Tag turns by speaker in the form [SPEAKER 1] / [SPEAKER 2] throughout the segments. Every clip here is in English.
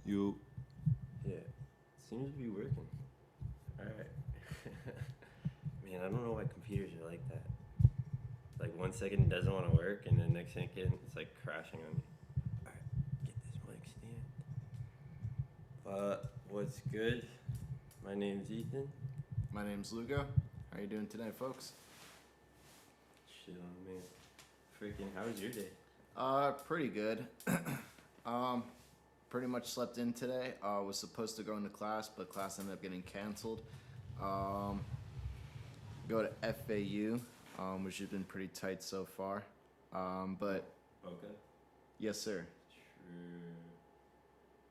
[SPEAKER 1] You.
[SPEAKER 2] Yeah, seems to be working. All right. Man, I don't know why computers are like that. Like 1 second it doesn't want to work, and then next second it's like crashing on me. All right, get this mic stand. What's good? My name's Ethan.
[SPEAKER 1] My name's Luco. How you doing today, folks?
[SPEAKER 2] Shit on man. Freaking, how was your day?
[SPEAKER 1] Pretty good. Pretty much slept in today. Was supposed to go into class, but class ended up getting canceled. Go to FAU, which has been pretty tight so far. But
[SPEAKER 2] Okay.
[SPEAKER 1] yes, sir.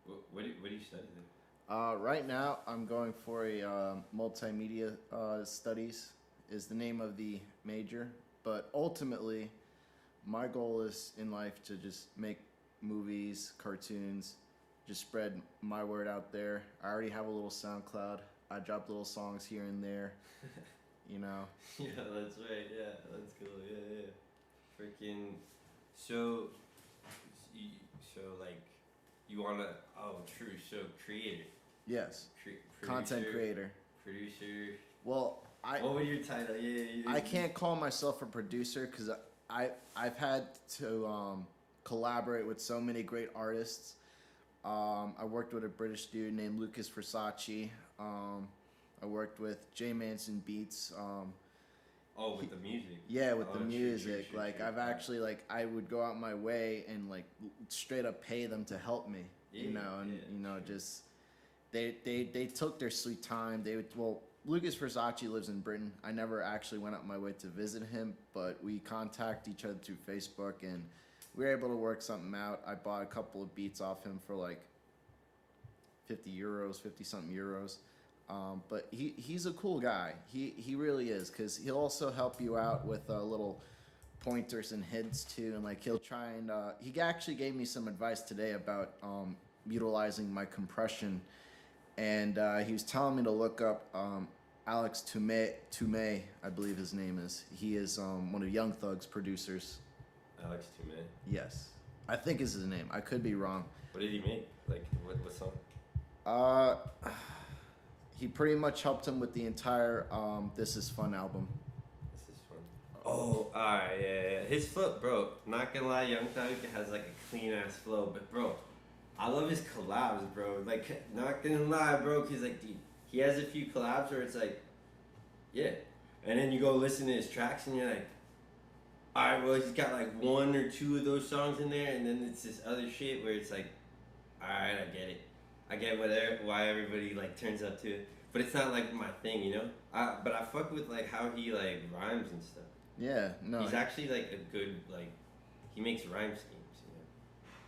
[SPEAKER 2] True. What do you study there?
[SPEAKER 1] Right now, I'm going for a multimedia studies is the name of the major. But ultimately, my goal is in life to just make movies, cartoons, just spread my word out there. I already have a little SoundCloud. I drop little songs here and there. You know.
[SPEAKER 2] Yeah, that's right. Yeah, that's cool. Yeah. Freaking. So, like, you wanna? Oh, true. So, creator.
[SPEAKER 1] Yes.
[SPEAKER 2] Producer,
[SPEAKER 1] Content creator.
[SPEAKER 2] Producer.
[SPEAKER 1] Well,
[SPEAKER 2] What was your title? Yeah.
[SPEAKER 1] I can't call myself a producer because I've had to collaborate with so many great artists. I worked with a British dude named Lucas Versace. I worked with J Manson Beats.
[SPEAKER 2] With the music.
[SPEAKER 1] Yeah, with the music.
[SPEAKER 2] True,
[SPEAKER 1] like
[SPEAKER 2] true.
[SPEAKER 1] I've actually I would go out my way and like straight up pay them to help me.
[SPEAKER 2] True.
[SPEAKER 1] Just they took their sweet time. Lucas Versace lives in Britain. I never actually went out my way to visit him, but we contact each other through Facebook and we were able to work something out. I bought a couple of beats off him for like 50 euros, 50 something euros. But he's a cool guy. He really is, because he'll also help you out with little pointers and hints too, and like he'll try and he actually gave me some advice today about utilizing my compression, and he was telling me to look up Alex Toomey, I believe his name is. He is one of Young Thug's producers.
[SPEAKER 2] Alex Toomey.
[SPEAKER 1] Yes, I think is his name. I could be wrong.
[SPEAKER 2] What did he make? Like, what song?
[SPEAKER 1] He pretty much helped him with the entire This Is Fun album.
[SPEAKER 2] This is fun. Oh, alright, yeah. His flow, bro. Not gonna lie, Young Thug has like a clean ass flow, but bro, I love his collabs, bro. Like, not gonna lie, bro, cause like, dude, he has a few collabs where it's like, yeah, and then you go listen to his tracks and you're like, alright, well, he's got like one or two of those songs in there, and then it's this other shit where it's like, alright, I get it. I get why everybody like turns up to it, but it's not like my thing, you know. But I fuck with like how he like rhymes and stuff.
[SPEAKER 1] Yeah, no.
[SPEAKER 2] He's actually like a good like, he makes rhyme schemes.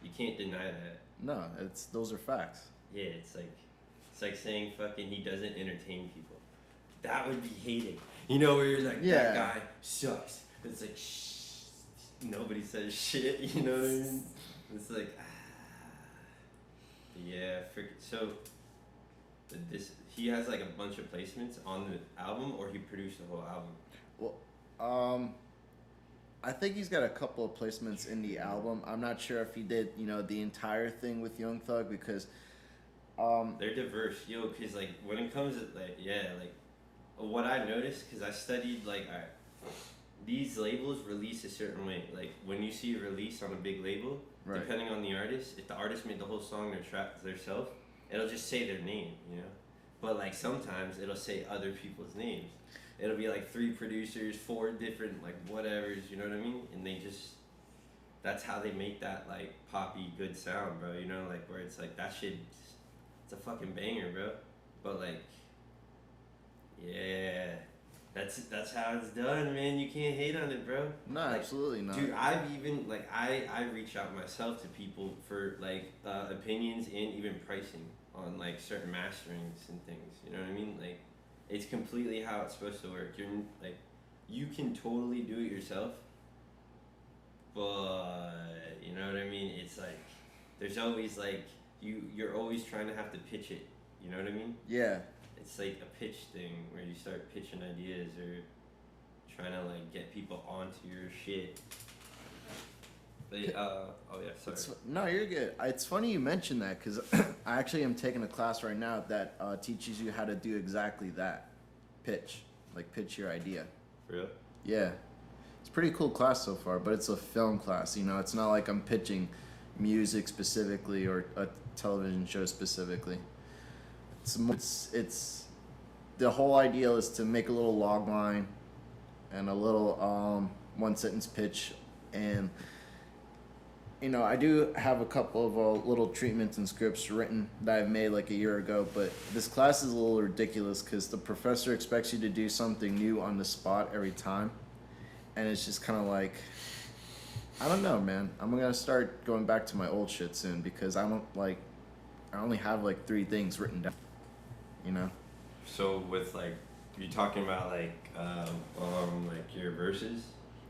[SPEAKER 2] You can't deny that.
[SPEAKER 1] No, those are facts.
[SPEAKER 2] Yeah, it's like saying fucking he doesn't entertain people. That would be hating. You know, where you're like, that guy sucks. It's like nobody says shit. You know what I mean? It's like. Yeah, so he has like a bunch of placements on the album, or he produced the whole album?
[SPEAKER 1] Well, I think he's got a couple of placements in the album. I'm not sure if he did, the entire thing with Young Thug, because
[SPEAKER 2] they're diverse, cause like when it comes to like what I noticed, cause I studied like these labels release a certain way. Like when you see a release on a big label, right, depending on the artist, if the artist made the whole song theirself, it'll just say their name, But like sometimes it'll say other people's names. It'll be like 3 producers, 4 different like whatevers, you know what I mean? And that's how they make that like poppy good sound, bro. Like where it's like that shit, it's a fucking banger, bro. But like, yeah. That's how it's done, man. You can't hate on it, bro.
[SPEAKER 1] No, like, absolutely not.
[SPEAKER 2] Dude, I've even, like, I reach out myself to people for, like, opinions and even pricing on, like, certain masterings and things. You know what I mean? Like, it's completely how it's supposed to work. You're, like, you can totally do it yourself, but, you know what I mean? It's, like, there's always, like, you're always trying to have to pitch it. You know what I mean?
[SPEAKER 1] Yeah.
[SPEAKER 2] It's like a pitch thing where you start pitching ideas, or trying to like get people onto your shit. They, oh yeah, sorry.
[SPEAKER 1] No, you're good. It's funny you mentioned that because I actually am taking a class right now that teaches you how to do exactly that. Pitch. Like, pitch your idea.
[SPEAKER 2] Real?
[SPEAKER 1] Yeah. It's a pretty cool class so far, but it's a film class, you know? It's not like I'm pitching music specifically or a television show specifically. It's the whole idea is to make a little log line and a little one sentence pitch, and you know, I do have a couple of little treatments and scripts written that I've made like a year ago, but this class is a little ridiculous because the professor expects you to do something new on the spot every time, and it's just kind of like, I don't know, man. I'm gonna start going back to my old shit soon because I only have like 3 things written down, you know?
[SPEAKER 2] So with like, you talking about like your verses?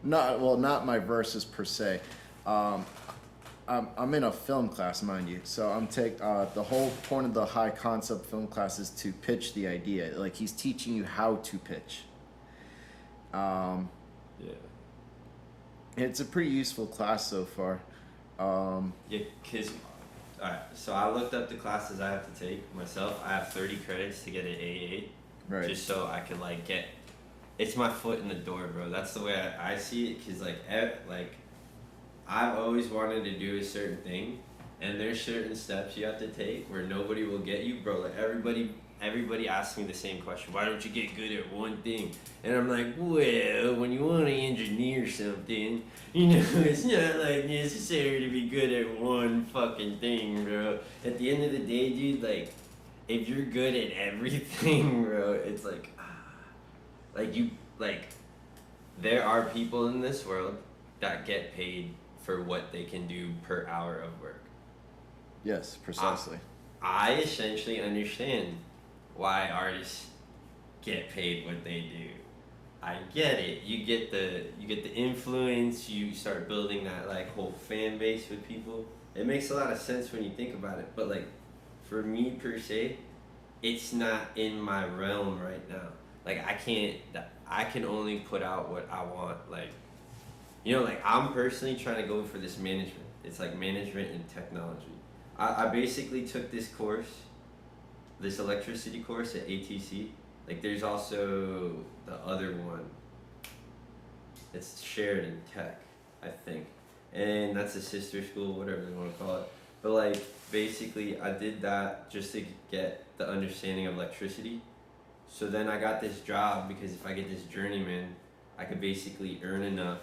[SPEAKER 1] Not my verses per se. I'm in a film class, mind you. So the whole point of the high concept film class is to pitch the idea. Like, he's teaching you how to pitch.
[SPEAKER 2] Yeah.
[SPEAKER 1] It's a pretty useful class so far.
[SPEAKER 2] Yeah, cause, alright. So I looked up the classes I have to take myself. I have 30 credits to get an AA.
[SPEAKER 1] Right.
[SPEAKER 2] Just so I can like get. It's my foot in the door, bro. That's the way I see it. Cause like I've always wanted to do a certain thing, and there's certain steps you have to take where nobody will get you, bro. Like everybody asks me the same question: why don't you get good at one thing? And I'm like, well, when you want to engineer something, you know, it's not like necessary to be good at one fucking thing, bro. At the end of the day, dude, like, if you're good at everything, bro, it's like there are people in this world that get paid for what they can do per hour of work.
[SPEAKER 1] Yes, precisely.
[SPEAKER 2] I essentially understand why artists get paid what they do. I get it. You get the influence, you start building that like whole fan base with people. It makes a lot of sense when you think about it, but like for me per se, it's not in my realm right now. Like I can only put out what I want. Like, you know, like I'm personally trying to go for this management. It's like management and technology. I basically took this course, this electricity course at ATC. Like there's also the other one. It's Sheridan Tech, I think. And that's a sister school, whatever they want to call it. But like basically I did that just to get the understanding of electricity. So then I got this job because if I get this journeyman, I could basically earn enough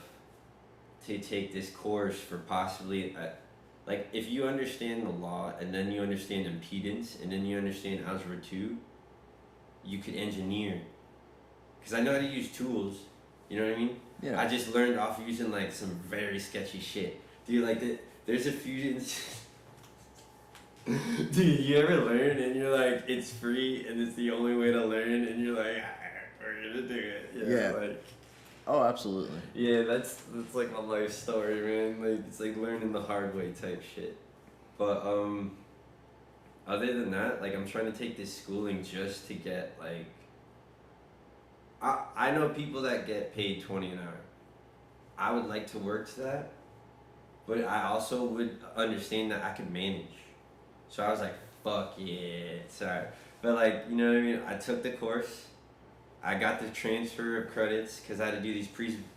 [SPEAKER 2] to take this course for possibly, like if you understand the law and then you understand impedance and then you understand algebra 2, you could engineer. Because I know how to use tools, you know what I mean?
[SPEAKER 1] Yeah.
[SPEAKER 2] I just learned off using like some very sketchy shit. Dude, like there's a few dude, you ever learn and you're like, it's free and it's the only way to learn and you're like, we're gonna do it.
[SPEAKER 1] Yeah.
[SPEAKER 2] Like,
[SPEAKER 1] Oh, absolutely.
[SPEAKER 2] yeah, that's like my life story, man. Like it's like learning the hard way type shit. But other than that, like I'm trying to take this schooling just to get like I know people that get paid $20 an hour. I would like to work to that, but I also would understand that I could manage. So I was like, fuck yeah, sorry. But like, you know what I mean? I took the course. I got the transfer of credits because I had to do these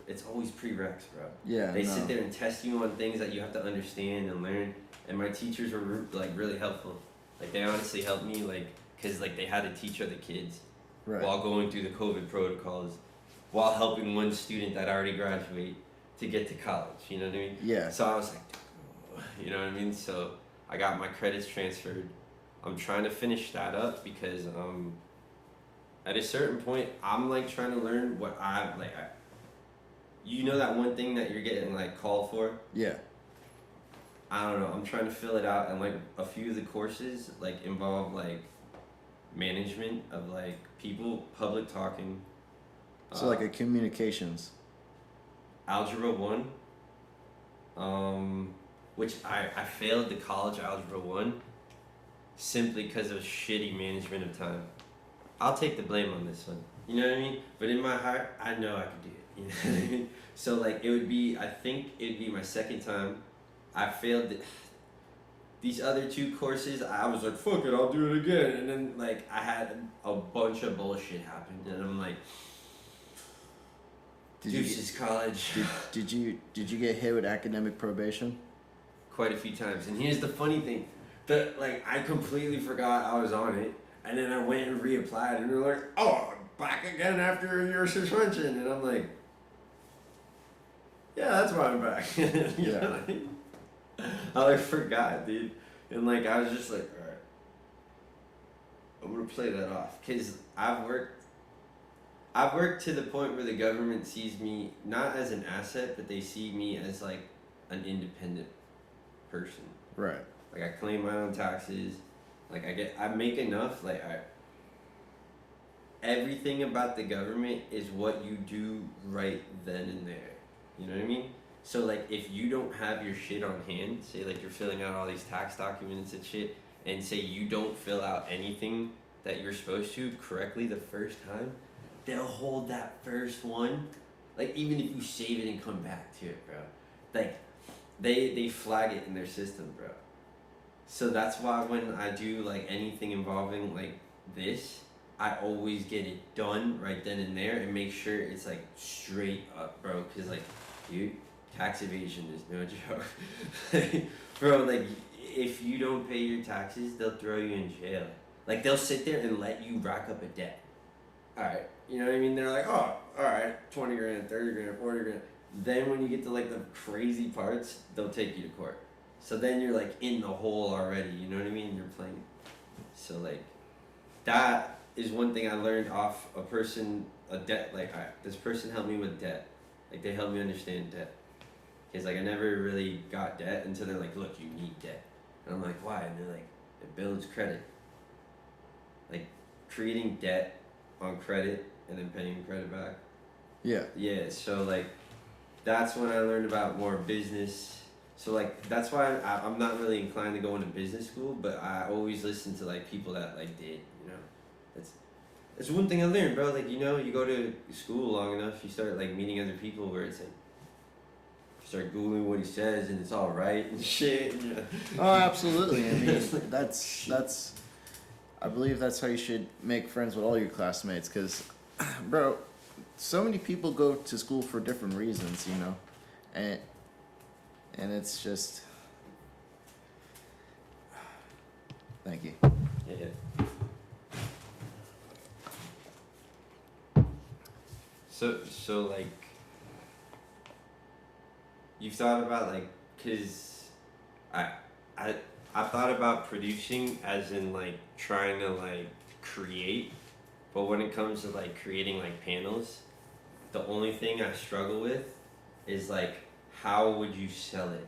[SPEAKER 2] it's always prereqs, bro.
[SPEAKER 1] Yeah.
[SPEAKER 2] They sit there and test you on things that you have to understand and learn. And my teachers were like really helpful. Like they honestly helped me, like, cause like they had to teach other kids while going through the COVID protocols, while helping one student that already graduated to get to college. You know what I mean?
[SPEAKER 1] Yeah.
[SPEAKER 2] So I was like, you know what I mean? So I got my credits transferred. I'm trying to finish that up because at a certain point, I'm like trying to learn what you know that one thing that you're getting like called for?
[SPEAKER 1] Yeah.
[SPEAKER 2] I don't know. I'm trying to fill it out, and like a few of the courses like involve like management of like people, public talking.
[SPEAKER 1] So like a communications.
[SPEAKER 2] Algebra 1. Which I failed the college algebra 1 simply because of shitty management of time. I'll take the blame on this one. You know what I mean? But in my heart, I know I could do it. You know what I mean? So like I think it'd be my second time. I failed these other 2 courses. I was like, fuck it, I'll do it again. And then like I had a bunch of bullshit happen, and I'm like, deuces college.
[SPEAKER 1] Did you get hit with academic probation?
[SPEAKER 2] Quite a few times. And here's the funny thing, that like I completely forgot I was on it, and then I went and reapplied, and they're like, oh, back again after your suspension, and I'm like, yeah, that's why I'm back. You know what I mean? I like forgot, dude, and like I was just like, all right, I'm gonna play that off, cause I've worked to the point where the government sees me not as an asset, but they see me as like an independent person.
[SPEAKER 1] Right.
[SPEAKER 2] Like I claim my own taxes, like I make enough, like everything about the government is what you do right then and there. You know what I mean? So like if you don't have your shit on hand, say like you're filling out all these tax documents and shit, and say you don't fill out anything that you're supposed to correctly the first time, they'll hold that first one, like even if you save it and come back to it, bro. Like they flag it in their system, bro. So that's why when I do like anything involving like this, I always get it done right then and there and make sure it's like straight up, bro. Cause like, dude, tax evasion is no joke. Bro, like if you don't pay your taxes, they'll throw you in jail. Like they'll sit there and let you rack up a debt. Alright, you know what I mean? They're like, oh, alright, 20 grand, 30 grand, 40 grand. Then when you get to like the crazy parts, they'll take you to court. So then you're like in the hole already, you know what I mean? You're playing. So like that is one thing I learned off a debt. Like this person helped me with debt. Like they helped me understand debt. Cause like I never really got debt until they're like, look, you need debt. And I'm like, why? And they're like, it builds credit. Like creating debt on credit and then paying credit back.
[SPEAKER 1] Yeah.
[SPEAKER 2] Yeah, so like that's when I learned about more business. So like that's why I'm not really inclined to go into business school, but I always listen to like people that like did, you know. It's one thing I learned, bro. Like, you know, you go to school long enough, you start like meeting other people where it's like you start googling what he says and it's all right and shit. You know?
[SPEAKER 1] Oh, absolutely. I mean, that's. I believe that's how you should make friends with all your classmates, because, bro, so many people go to school for different reasons, you know, and it's just. Thank you.
[SPEAKER 2] Yeah. So like, you've thought about like, cause I thought about producing as in like trying to like create, but when it comes to like creating like panels, the only thing I struggle with is like, how would you sell it?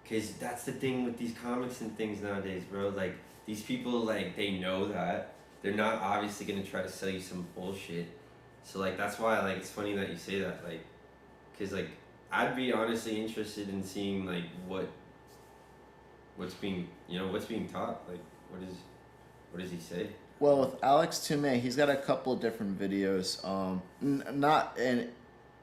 [SPEAKER 2] Cause that's the thing with these comics and things nowadays, bro. Like these people, like they know that they're not obviously gonna try to sell you some bullshit. So like that's why like it's funny that you say that, like, cause like I'd be honestly interested in seeing like what's being taught. Like what does he say?
[SPEAKER 1] Well, with Alex Toomey, he's got a couple of different videos. And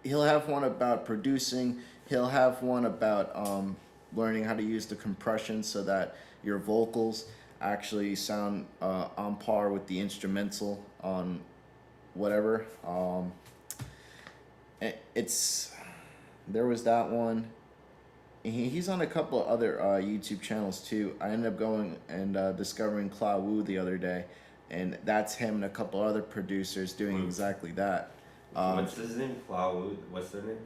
[SPEAKER 1] he'll have one about producing. He'll have one about learning how to use the compression so that your vocals actually sound on par with the instrumental on whatever. There was that one. He's on a couple of other YouTube channels too. I ended up going and discovering Kla Wu the other day, and that's him and a couple other producers doing exactly that.
[SPEAKER 2] What's his name? Kla Wu? What's their name?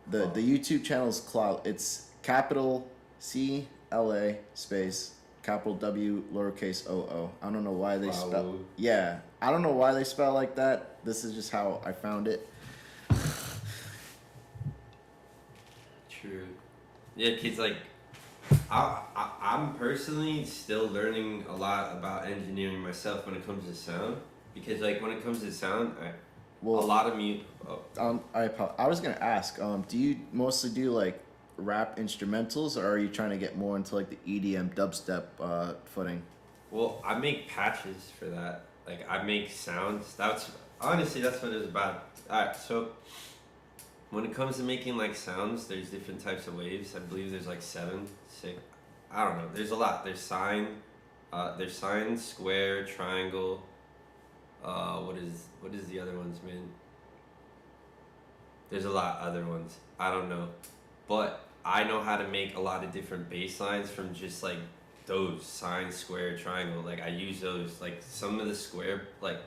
[SPEAKER 1] The YouTube channel is Kla. It's capital CLA space capital W lowercase OO. I don't know why they spell. Yeah, I don't know why they spell like that. This is just how I found it.
[SPEAKER 2] True. Yeah, kids, like, I'm personally still learning a lot about engineering myself when it comes to sound. Because, like, when it comes to sound, a lot of me... Oh.
[SPEAKER 1] I was going to ask, do you mostly do, like, rap instrumentals, or are you trying to get more into, like, the EDM dubstep footing?
[SPEAKER 2] Well, I make patches for that. Like, I make sounds. Honestly, that's what it's about. Alright, so... when it comes to making like sounds, there's different types of waves. I believe there's like 7, 6. I don't know. There's a lot. There's sine, square, triangle. What is the other ones, man? There's a lot of other ones. I don't know, but I know how to make a lot of different bass lines from just like those sine, square, triangle. Like I use those. Like some of the square, like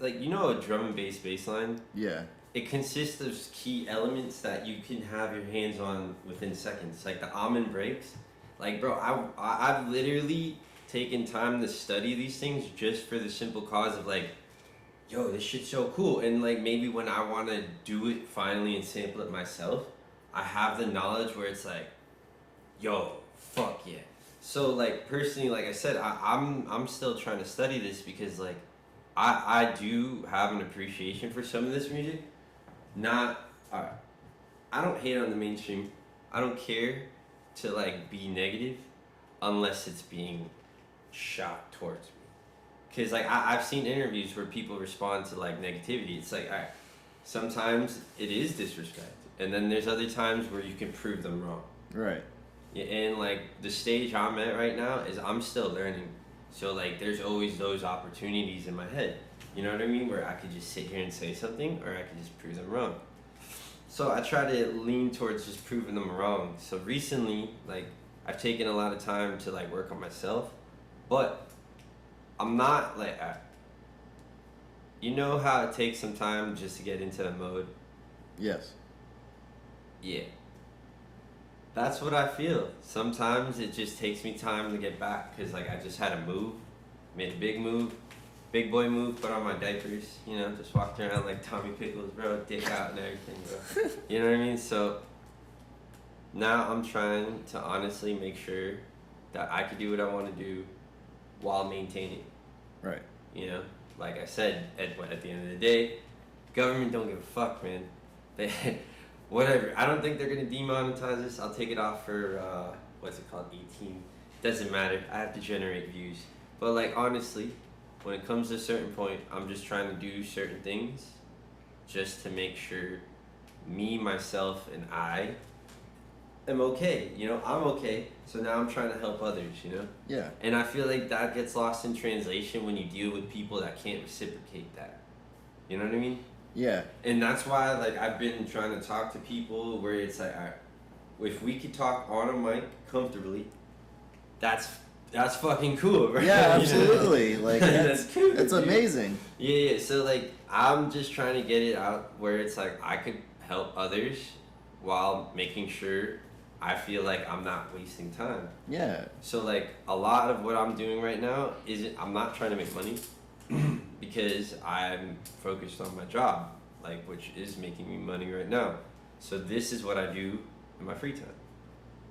[SPEAKER 2] you know, a drum and bass line.
[SPEAKER 1] Yeah.
[SPEAKER 2] It consists of key elements that you can have your hands on within seconds, like the almond breaks. Like, bro, I've literally taken time to study these things just for the simple cause of like, yo, this shit's so cool. And like maybe when I want to do it finally and sample it myself, I have the knowledge where it's like, yo, fuck yeah. So like personally, like I said, I'm still trying to study this because like I do have an appreciation for some of this music. I don't hate on the mainstream. I don't care to like be negative unless it's being shot towards me. Cause like I've seen interviews where people respond to like negativity. It's like sometimes it is disrespect, and then there's other times where you can prove them wrong.
[SPEAKER 1] Right.
[SPEAKER 2] Yeah, and like the stage I'm at right now is I'm still learning. So like there's always those opportunities in my head. You know what I mean? Where I could just sit here and say something, or I could just prove them wrong. So I try to lean towards just proving them wrong. So recently, like I've taken a lot of time to like work on myself, but I'm not like, you know how it takes some time just to get into the mode?
[SPEAKER 1] Yes.
[SPEAKER 2] Yeah. That's what I feel. Sometimes it just takes me time to get back because like I just had a move, made a big move, big boy move, put on my diapers, you know, just walked around like Tommy Pickles, bro, dick out and everything, bro. You know what I mean? So now I'm trying to honestly make sure that I can do what I want to do while maintaining.
[SPEAKER 1] Right.
[SPEAKER 2] You know, like I said, at the end of the day, government don't give a fuck, man. They, whatever. I don't think they're gonna demonetize this. I'll take it off for what's it called, 18. Doesn't matter. I have to generate views. But like honestly, when it comes to a certain point, I'm just trying to do certain things, just to make sure me, myself, and I am okay. You know, I'm okay. So now I'm trying to help others. You know.
[SPEAKER 1] Yeah.
[SPEAKER 2] And I feel like that gets lost in translation when you deal with people that can't reciprocate that. You know what I mean?
[SPEAKER 1] Yeah.
[SPEAKER 2] And that's why, like, I've been trying to talk to people where it's like, all right, if we could talk on a mic comfortably, that's fucking cool, right?
[SPEAKER 1] Yeah, absolutely. Like
[SPEAKER 2] that's cool.
[SPEAKER 1] It's amazing.
[SPEAKER 2] Yeah. So like, I'm just trying to get it out where it's like I could help others while making sure I feel like I'm not wasting time.
[SPEAKER 1] Yeah.
[SPEAKER 2] So like, a lot of what I'm doing right now I'm not trying to make money. Because I'm focused on my job, like, which is making me money right now. So this is what I do in my free time.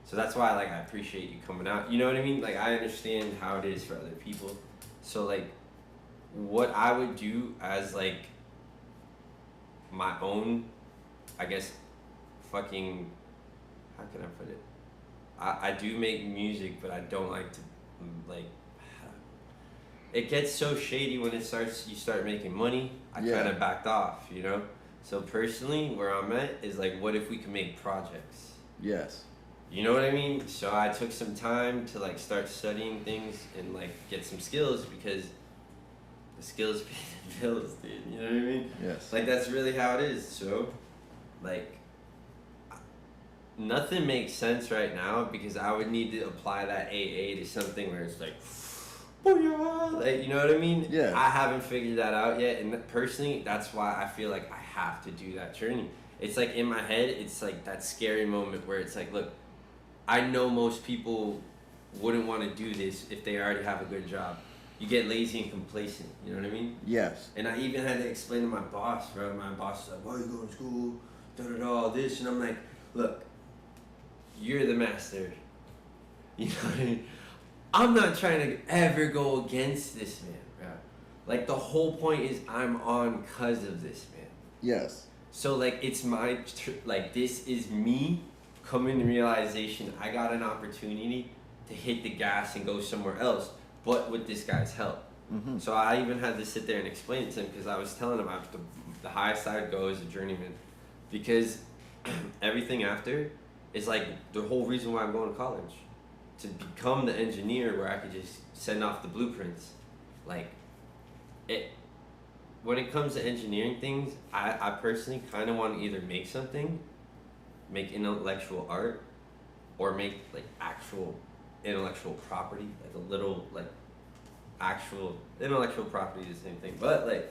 [SPEAKER 2] So that's why, like, I appreciate you coming out. You know what I mean? Like, I understand how it is for other people. So like, what I would do as like my own, I guess, fucking, how can I put it? I do make music, but I don't like to, like, it gets so shady when you start making money. I kind of backed off, you know? So personally, where I'm at is like, what if we could make projects?
[SPEAKER 1] Yes.
[SPEAKER 2] You know what I mean? So I took some time to like start studying things and like get some skills, because the skills pay the bills, dude. You know what I mean?
[SPEAKER 1] Yes.
[SPEAKER 2] Like, that's really how it is. So like, nothing makes sense right now because I would need to apply that AA to something where it's like, like, you know what I mean?
[SPEAKER 1] Yeah.
[SPEAKER 2] I haven't figured that out yet, and personally, that's why I feel like I have to do that journey. It's like in my head, it's like that scary moment where it's like, look, I know most people wouldn't want to do this if they already have a good job. You get lazy and complacent, you know what I mean?
[SPEAKER 1] Yes.
[SPEAKER 2] And I even had to explain to my boss, bro. My boss was like, why are you going to school? All this. And I'm like, look, you're the master. You know what I mean? I'm not trying to ever go against this man, bro. Like, the whole point is I'm on because of this man.
[SPEAKER 1] Yes.
[SPEAKER 2] So, like, it's like, this is me coming to realization I got an opportunity to hit the gas and go somewhere else, but with this guy's help.
[SPEAKER 1] Mm-hmm.
[SPEAKER 2] So I even had to sit there and explain it to him, because I was telling him the highest I would go as a journeyman. because everything after is like the whole reason why I'm going to college, to become the engineer where I could just send off the blueprints. Like, it. When it comes to engineering things, I personally kind of want to either make something, make intellectual art, or make like actual intellectual property, like a little like actual intellectual property is the same thing, but like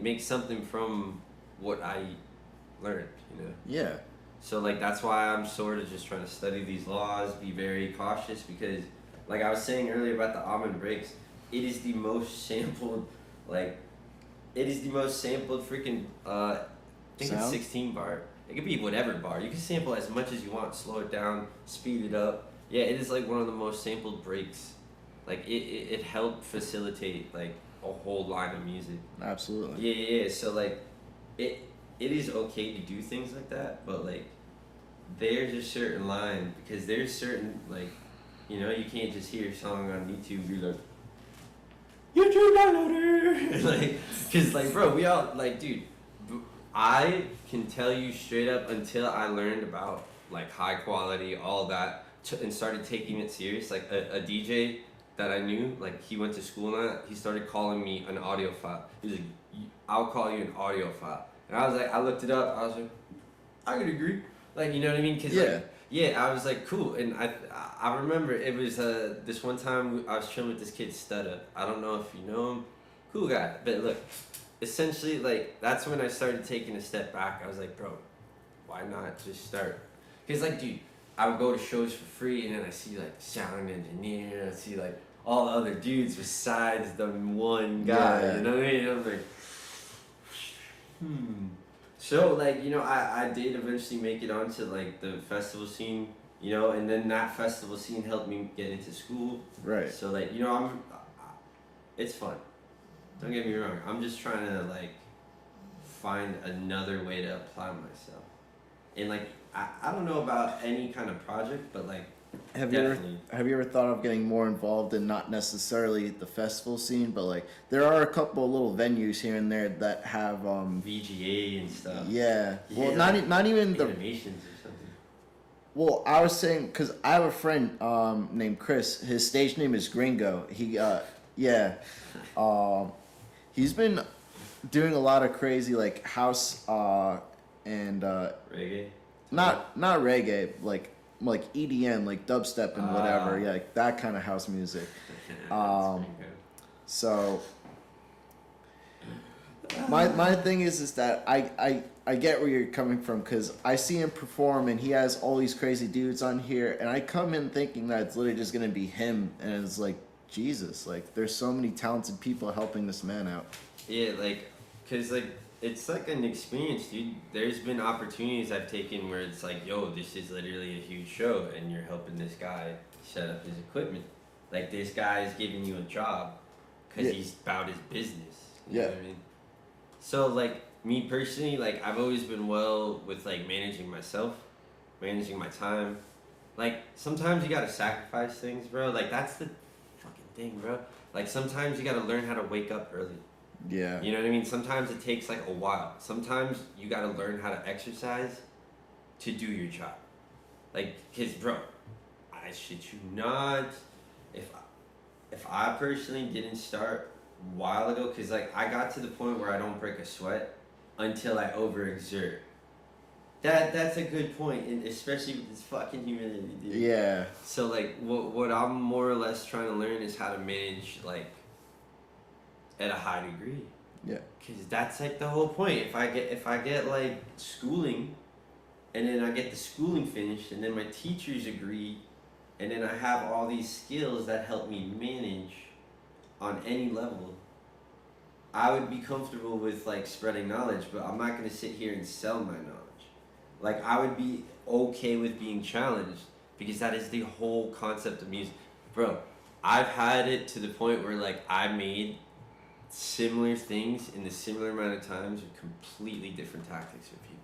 [SPEAKER 2] make something from what I learned, you know.
[SPEAKER 1] Yeah.
[SPEAKER 2] So like that's why I'm sort of just trying to study these laws, be very cautious, because like I was saying earlier about the almond breaks, it is the most sampled, like it is the most sampled freaking I think
[SPEAKER 1] Sound?
[SPEAKER 2] it's 16 bar. It could be whatever bar. You can sample as much as you want, slow it down, speed it up. Yeah, it is like one of the most sampled breaks. Like it helped facilitate like a whole line of music.
[SPEAKER 1] Absolutely.
[SPEAKER 2] Yeah. So like it is okay to do things like that, but like there's a certain line, because there's certain like, you know, you can't just hear a song on YouTube and be like YouTube downloader like, cause like bro, we all like, dude, I can tell you straight up, until I learned about like high quality, all that, and started taking it serious. Like a DJ that I knew, like he went to school and that, he started calling me an audiophile. He was like, I'll call you an audiophile. And I was like, I looked it up, I was like, I could agree. Like, you know what I mean? Cause
[SPEAKER 1] Yeah.
[SPEAKER 2] like, yeah, I was like, cool. And I remember it was this one time I was chilling with this kid Studda. I don't know if you know him. Cool guy. But look, essentially, like, that's when I started taking a step back. I was like, bro, why not just start? Because, like, dude, I would go to shows for free, and then I see, like, sound engineer, I see, like, all the other dudes besides the one guy,
[SPEAKER 1] Yeah.
[SPEAKER 2] you know what I mean? And I'm like, So, like, you know, I did eventually make it onto, like, the festival scene, you know, and then that festival scene helped me get into school.
[SPEAKER 1] Right.
[SPEAKER 2] So, like, you know, it's fun. Don't get me wrong. I'm just trying to, like, find another way to apply myself. And, like, I don't know about any kind of project, but, like,
[SPEAKER 1] Have
[SPEAKER 2] definitely.
[SPEAKER 1] you ever thought of getting more involved in not necessarily the festival scene, but like there are a couple of little venues here and there that have
[SPEAKER 2] VGA and stuff.
[SPEAKER 1] Yeah. Well,
[SPEAKER 2] like
[SPEAKER 1] not even the.
[SPEAKER 2] animations or something.
[SPEAKER 1] Well, I was saying because I have a friend named Chris. His stage name is Gringo. He's been doing a lot of crazy like house and
[SPEAKER 2] Reggae?
[SPEAKER 1] not reggae, like EDM, like dubstep and whatever. Yeah, like that kind of house music. So my thing is that I get where you're coming from, because I see him perform and he has all these crazy dudes on here, and I come in thinking that it's literally just gonna be him, and it's like, Jesus, like there's so many talented people helping this man out.
[SPEAKER 2] Yeah, like, cause like it's like an experience, dude. There's been opportunities I've taken where it's like, yo, this is literally a huge show, and you're helping this guy set up his equipment. Like, this guy is giving you a job because he's about his business. You know what I mean? So, like, me personally, like, I've always been well with, like, managing myself, managing my time. Like, sometimes you gotta sacrifice things, bro. Like, that's the fucking thing, bro. Like, sometimes you gotta learn how to wake up early.
[SPEAKER 1] Yeah.
[SPEAKER 2] You know what I mean? Sometimes it takes like a while. Sometimes you gotta learn how to exercise to do your job. Like, cause bro, I shit you not. If I personally didn't start a while ago, cause like I got to the point where I don't break a sweat until I overexert. That's a good point, and especially with this fucking humidity, dude.
[SPEAKER 1] Yeah.
[SPEAKER 2] So like, what I'm more or less trying to learn is how to manage like at a high degree.
[SPEAKER 1] Yeah.
[SPEAKER 2] Cause that's like the whole point. If I get like schooling, and then I get the schooling finished, and then my teachers agree, and then I have all these skills that help me manage on any level, I would be comfortable with like spreading knowledge, but I'm not gonna sit here and sell my knowledge. Like, I would be okay with being challenged, because that is the whole concept of music. Bro, I've had it to the point where like I made similar things in the similar amount of times with completely different tactics for people.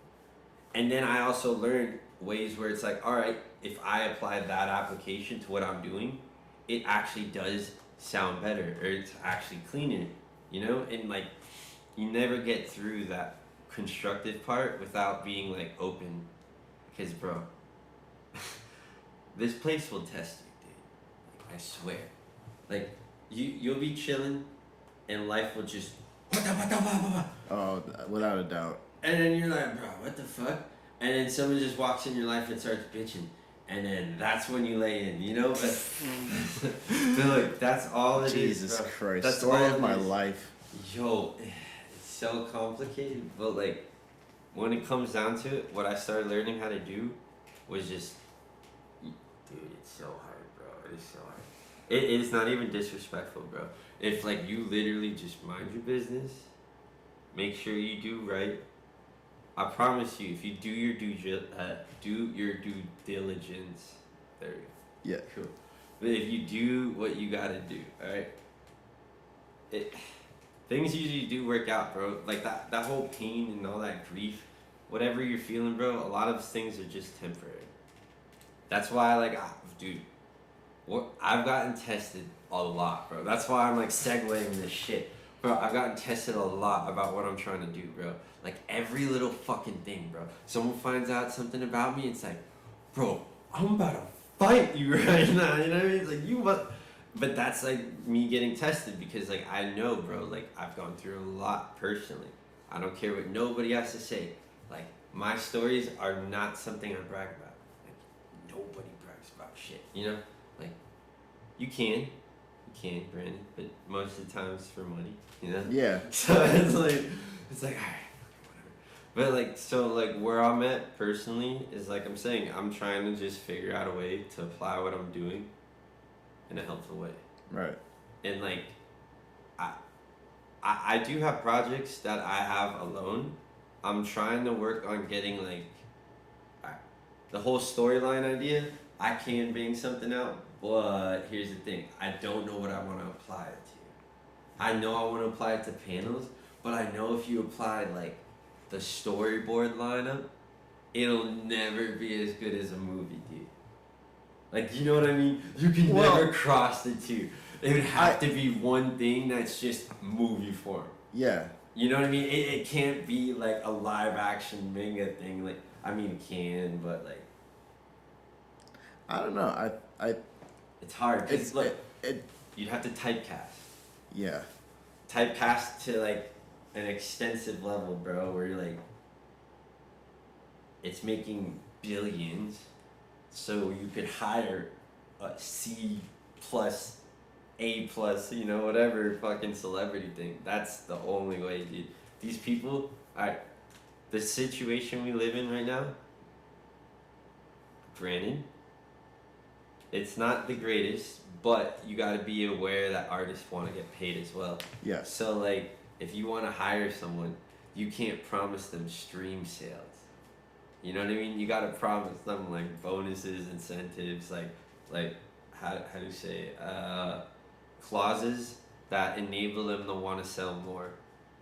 [SPEAKER 2] And then I also learned ways where it's like, all right, if I apply that application to what I'm doing, it actually does sound better, or it's actually cleaner, you know? And like, you never get through that constructive part without being like open, because bro, this place will test you, dude. Like, I swear. Like you'll be chilling, and life will just
[SPEAKER 1] Oh, without a doubt.
[SPEAKER 2] and then you're like, bro, what the fuck? And then someone just walks in your life and starts bitching. And then that's when you lay in, you know? But look, that's all it is.
[SPEAKER 1] Jesus
[SPEAKER 2] bro.
[SPEAKER 1] Christ.
[SPEAKER 2] That's
[SPEAKER 1] Story
[SPEAKER 2] all
[SPEAKER 1] of
[SPEAKER 2] it
[SPEAKER 1] my
[SPEAKER 2] is.
[SPEAKER 1] life.
[SPEAKER 2] Yo, it's so complicated. But like, when it comes down to it, what I started learning how to do was just, dude, it's so hard, bro. It is so hard. It is not even disrespectful, bro. If like you literally just mind your business, make sure you do right. I promise you, if you do your due diligence, there you go.
[SPEAKER 1] Yeah.
[SPEAKER 2] Cool. But if you do what you gotta do, alright? Things usually do work out, bro. Like that whole pain and all that grief, whatever you're feeling, bro, a lot of things are just temporary. That's why, like, dude, I've gotten tested a lot, bro. That's why I'm like segueing this shit. Bro, I've gotten tested a lot about what I'm trying to do, bro. Like every little fucking thing, bro. Someone finds out something about me, it's like, bro, I'm about to fight you right now. You know what I mean? It's like you must. But that's like me getting tested because like I know, bro. Like I've gone through a lot personally. I don't care what nobody has to say. Like my stories are not something I brag about. Like nobody brags about shit. You know, like you can, granted, but most of the time it's for money. You know.
[SPEAKER 1] Yeah.
[SPEAKER 2] So it's like, alright. But like, so like where I'm at personally is like I'm saying, I'm trying to just figure out a way to apply what I'm doing in a helpful way.
[SPEAKER 1] Right.
[SPEAKER 2] And like, I do have projects that I have alone. I'm trying to work on getting like, the whole storyline idea. I can bang something out, but here's the thing. I don't know what I want to apply it to. I know I want to apply it to panels, but I know if you apply like the storyboard lineup, it'll never be as good as a movie, dude. Like, you know what I mean? You can never cross the two. It would have to be one thing that's just movie form.
[SPEAKER 1] Yeah.
[SPEAKER 2] You know what I mean? It can't be like a live action manga thing. Like, I mean, it can, but like,
[SPEAKER 1] I don't know.
[SPEAKER 2] it's hard.
[SPEAKER 1] It's
[SPEAKER 2] look,
[SPEAKER 1] it.
[SPEAKER 2] You'd have to typecast.
[SPEAKER 1] Yeah.
[SPEAKER 2] Typecast to like an extensive level, bro, where you're like, it's making billions, so you could hire a C plus, A plus, you know, whatever fucking celebrity thing. That's the only way, dude. These people, alright, the situation we live in right now, granted, it's not the greatest, but you gotta be aware that artists want to get paid as well.
[SPEAKER 1] Yes.
[SPEAKER 2] So like, if you want to hire someone, you can't promise them stream sales. You know what I mean? You gotta promise them like bonuses, incentives, like how do you say clauses that enable them to want to sell more.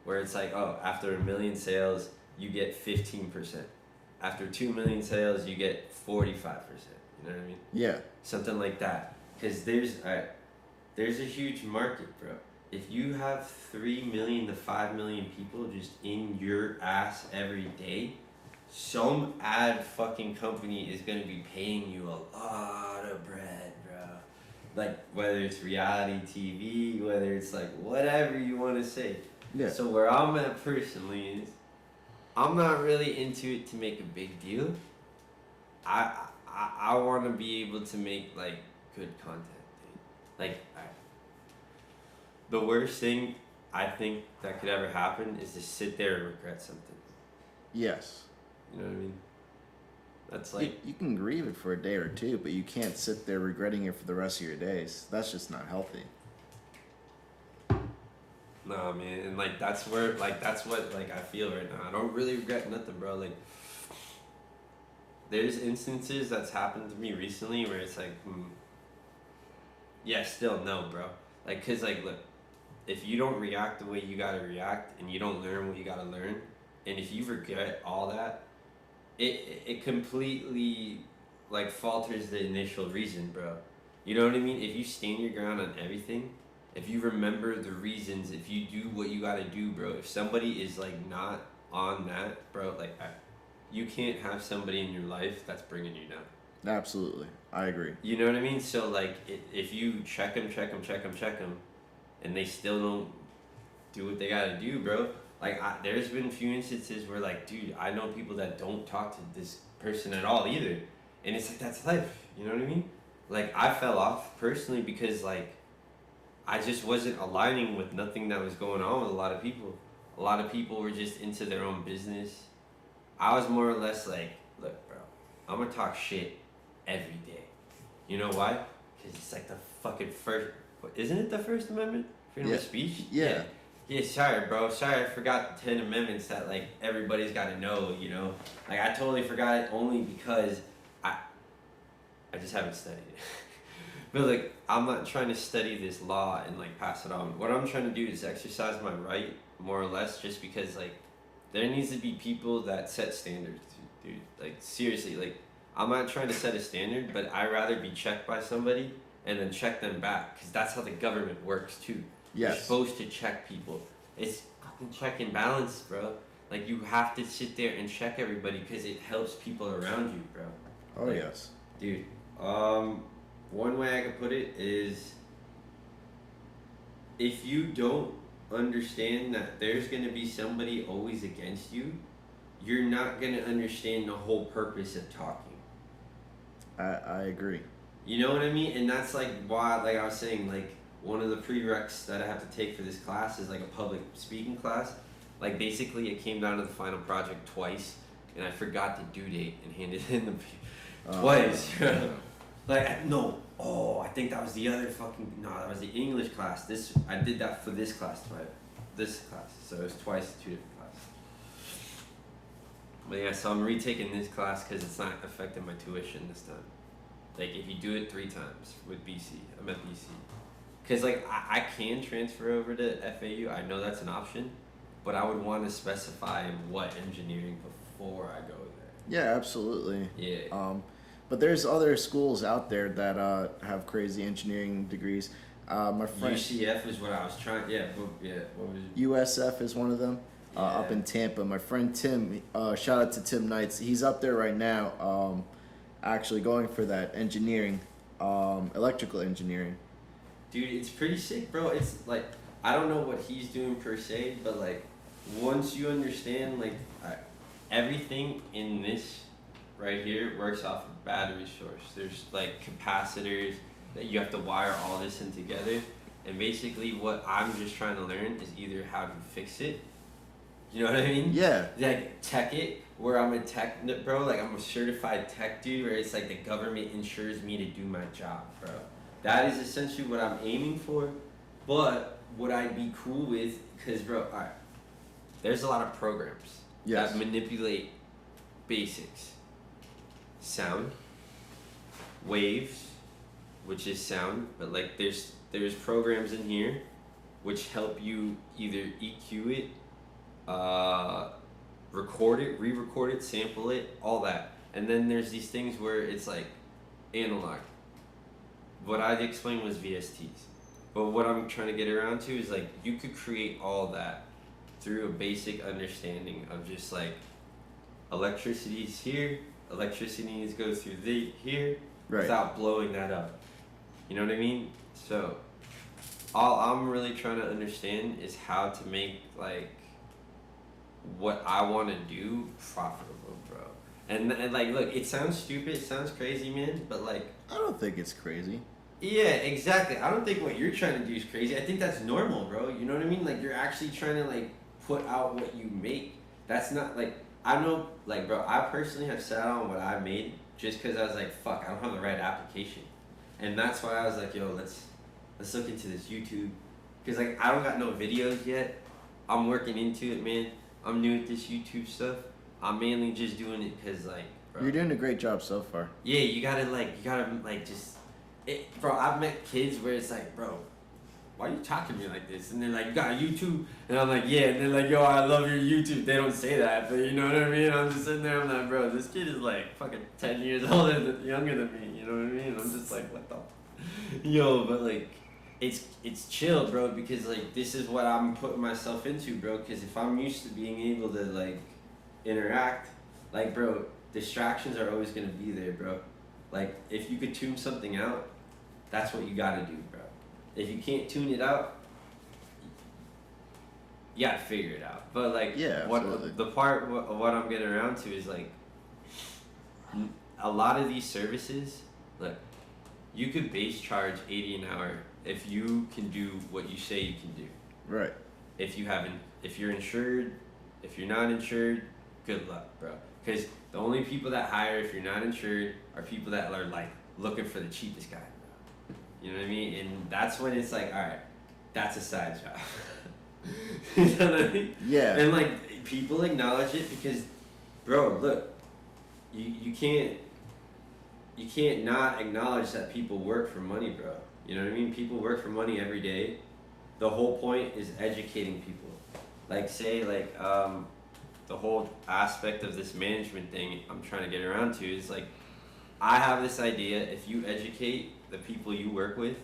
[SPEAKER 2] Where it's like, oh, after 1 million sales, you get 15%. After 2 million sales, you get 45%. You know what I mean?
[SPEAKER 1] Yeah.
[SPEAKER 2] Something like that. Because there's a huge market, bro. If you have 3 million to 5 million people just in your ass every day, some ad fucking company is gonna be paying you a lot of bread, bro. Like whether it's reality TV, whether it's like whatever you want to say.
[SPEAKER 1] Yeah.
[SPEAKER 2] So where I'm at personally is, I'm not really into it to make a big deal. I want to be able to make like good content, dude. Like, the worst thing I think that could ever happen is to sit there and regret something.
[SPEAKER 1] Yes.
[SPEAKER 2] You know what I mean? That's like,
[SPEAKER 1] You can grieve it for a day or two, but you can't sit there regretting it for the rest of your days. That's just not healthy.
[SPEAKER 2] nah, man, and like that's what like I feel right now. I don't really regret nothing, bro. Like, there's instances that's happened to me recently where it's like, yeah, still no, bro. Like, cause like, look, if you don't react the way you gotta react, and you don't learn what you gotta learn, and if you regret all that, it completely like falters the initial reason, bro. You know what I mean? If you stand your ground on everything, if you remember the reasons, if you do what you gotta do, bro. If somebody is like not on that, bro, like, you can't have somebody in your life that's bringing you down.
[SPEAKER 1] Absolutely, I agree.
[SPEAKER 2] You know what I mean? So like, if you check them, and they still don't do what they gotta do, bro. Like, there's been a few instances where, like, dude, I know people that don't talk to this person at all either, and it's like, that's life. You know what I mean? Like, I fell off personally because, like, I just wasn't aligning with nothing that was going on with a lot of people. A lot of people were just into their own business. I was more or less like, look, bro, I'm gonna talk shit every day. You know why? Because it's like the fucking isn't it the First Amendment? Freedom of speech?
[SPEAKER 1] Yeah.
[SPEAKER 2] Yeah, sorry, bro. Sorry, I forgot the 10 amendments that, like, everybody's got to know, you know? Like, I totally forgot it only because I just haven't studied it. But, like, I'm not trying to study this law and, like, pass it on. What I'm trying to do is exercise my right, more or less, just because, like, there needs to be people that set standards, dude. Like, seriously, like, I'm not trying to set a standard, but I'd rather be checked by somebody and then check them back, because that's how the government works, too.
[SPEAKER 1] Yes.
[SPEAKER 2] You're supposed to check people. It's fucking check and balance, bro. Like, you have to sit there and check everybody because it helps people around you, bro.
[SPEAKER 1] Oh,
[SPEAKER 2] like,
[SPEAKER 1] yes.
[SPEAKER 2] Dude, one way I could put it is, if you don't understand that there's going to be somebody always against you, you're not going to understand the whole purpose of talking.
[SPEAKER 1] I agree.
[SPEAKER 2] You know what I mean? And that's, like, why, like I was saying, like, one of the prereqs that I have to take for this class is, like, a public speaking class. Like, basically, it came down to the final project twice, and I forgot the due date and handed in the twice. Like, no. Oh, I think that was the other fucking... No, that was the English class. I did that for this class twice. This class. So it was twice, 2 different classes. But yeah, so I'm retaking this class because it's not affecting my tuition this time. Like, if you do it 3 times with BC. I'm at BC. Because, like, I can transfer over to FAU. I know that's an option. But I would want to specify what engineering before I go there.
[SPEAKER 1] Yeah, absolutely.
[SPEAKER 2] Yeah.
[SPEAKER 1] But there's other schools out there that have crazy engineering degrees. My friend
[SPEAKER 2] UCF is what I was trying. Yeah, what was it?
[SPEAKER 1] USF is one of them. Up in Tampa. My friend Tim. Shout out to Tim Knights. He's up there right now. Actually going for that engineering, electrical engineering.
[SPEAKER 2] Dude, it's pretty sick, bro. It's like, I don't know what he's doing per se, but, like, once you understand, like, everything in this right here works off of battery source. There's, like, capacitors that you have to wire all this in together. And basically what I'm just trying to learn is either how to fix it. You know what I mean?
[SPEAKER 1] Yeah.
[SPEAKER 2] Like, tech it, where I'm a tech, bro. Like, I'm a certified tech dude, where it's like the government insures me to do my job, bro. That is essentially what I'm aiming for. But what I'd be cool with, because, bro, alright, there's a lot of programs that manipulate basics. Sound, waves, which is sound, but, like, there's programs in here which help you either EQ it, record it, re-record it, sample it, all that. And then there's these things where it's, like, analog. What I'd explain was VSTs. But what I'm trying to get around to is, like, you could create all that through a basic understanding of just, like, electricity is here, electricity needs to go through here, without blowing that up. You know what I mean? So, all I'm really trying to understand is how to make, like, what I want to do profitable, bro. And like, look, it sounds stupid, it sounds crazy, man, but, like...
[SPEAKER 1] I don't think it's crazy.
[SPEAKER 2] Yeah, exactly. I don't think what you're trying to do is crazy. I think that's normal, bro. You know what I mean? Like, you're actually trying to, like, put out what you make. That's not, like... I know, like, bro, I personally have sat on what I made just because I was like, fuck, I don't have the right application. And that's why I was like, yo, let's look into this YouTube. Because, like, I don't got no videos yet. I'm working into it, man. I'm new at this YouTube stuff. I'm mainly just doing it because, like, bro.
[SPEAKER 1] You're doing a great job so far.
[SPEAKER 2] Yeah, you gotta, just... bro, I've met kids where it's like, bro, why are you talking to me like this? And they're like, you got a YouTube? And I'm like, yeah. And they're like, yo, I love your YouTube. They don't say that, but you know what I mean? I'm just sitting there, I'm like, bro, this kid is like fucking 10 years younger than me. You know what I mean? I'm just like, what the... Yo, but, like, it's chill, bro, because like this is what I'm putting myself into, bro. Because if I'm used to being able to like interact, like, bro, distractions are always gonna be there, bro. Like if you could tune something out, that's what you gotta do, bro. If you can't tune it out, you gotta figure it out. But like,
[SPEAKER 1] Yeah, absolutely.
[SPEAKER 2] what the part of what I'm getting around to is like, a lot of these services, like, you could base charge 80 an hour if you can do what you say you can do.
[SPEAKER 1] Right.
[SPEAKER 2] If you're insured, if you're not insured, good luck, bro. Because the only people that hire if you're not insured are people that are like looking for the cheapest guy, bro. You know what I mean? And that's when it's like, all right, that's a side job. You know what I mean?
[SPEAKER 1] Yeah.
[SPEAKER 2] And like people acknowledge it because, bro, look, you can't not acknowledge that people work for money, bro. You know what I mean? People work for money every day. The whole point is educating people. Like say like the whole aspect of this management thing I'm trying to get around to is like, I have this idea, if you educate the people you work with,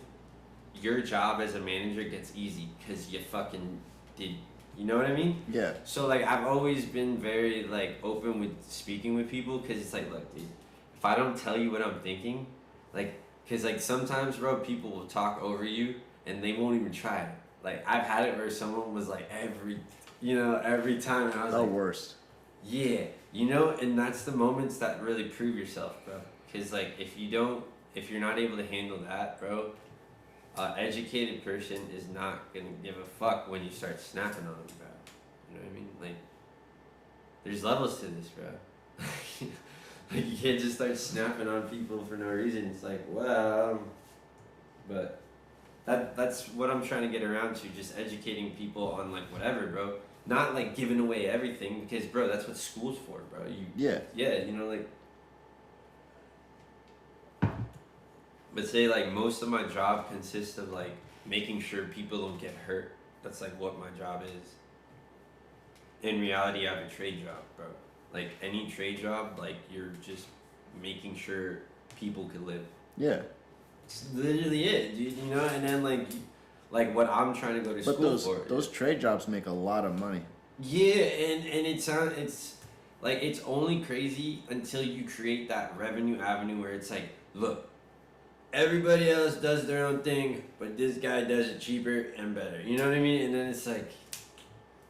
[SPEAKER 2] your job as a manager gets easy because you fucking did, you know what I mean?
[SPEAKER 1] Yeah.
[SPEAKER 2] So like I've always been very like open with speaking with people because it's like, look, dude, if I don't tell you what I'm thinking, like, because like sometimes, bro, people will talk over you and they won't even try it. Like I've had it where someone was like every time, and I was
[SPEAKER 1] The
[SPEAKER 2] like,
[SPEAKER 1] worst.
[SPEAKER 2] yeah, you know, and that's the moments that really prove yourself, bro. Because like if you're not able to handle that, bro, educated person is not gonna give a fuck when you start snapping on them, bro. You know what I mean? Like, there's levels to this, bro. Like you can't just start snapping on people for no reason. It's like, well, but that's what I'm trying to get around to, just educating people on like whatever, bro. Not like giving away everything because, bro, that's what school's for, bro. Yeah, you know, like. But say like most of my job consists of like making sure people don't get hurt. That's like what my job is. In reality, I have a trade job, bro. Like any trade job, like you're just making sure people can live.
[SPEAKER 1] Yeah.
[SPEAKER 2] It's literally it, dude. You know, and then like what I'm trying to go to school for.
[SPEAKER 1] Those trade jobs make a lot of money.
[SPEAKER 2] Yeah, and it's like it's only crazy until you create that revenue avenue where it's like, look, everybody else does their own thing, but this guy does it cheaper and better. You know what I mean? And then it's like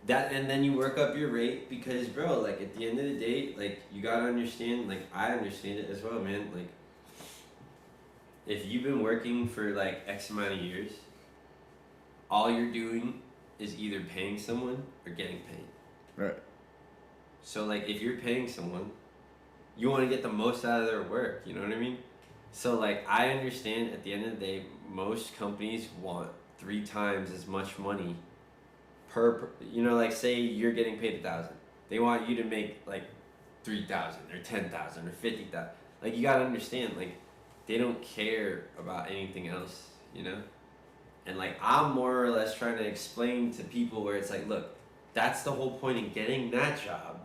[SPEAKER 2] that, and then you work up your rate because, bro, like at the end of the day, like you gotta understand, like I understand it as well, man. Like if you've been working for like X amount of years, all you're doing is either paying someone or getting paid.
[SPEAKER 1] Right.
[SPEAKER 2] So like if you're paying someone, you want to get the most out of their work. You know what I mean? So like I understand at the end of the day, most companies want 3 times as much money per you know, like say you're getting paid 1,000, they want you to make like 3,000 or 10,000 or 50,000. Like you gotta understand, like they don't care about anything else, you know. And like I'm more or less trying to explain to people where it's like, look, that's the whole point in getting that job.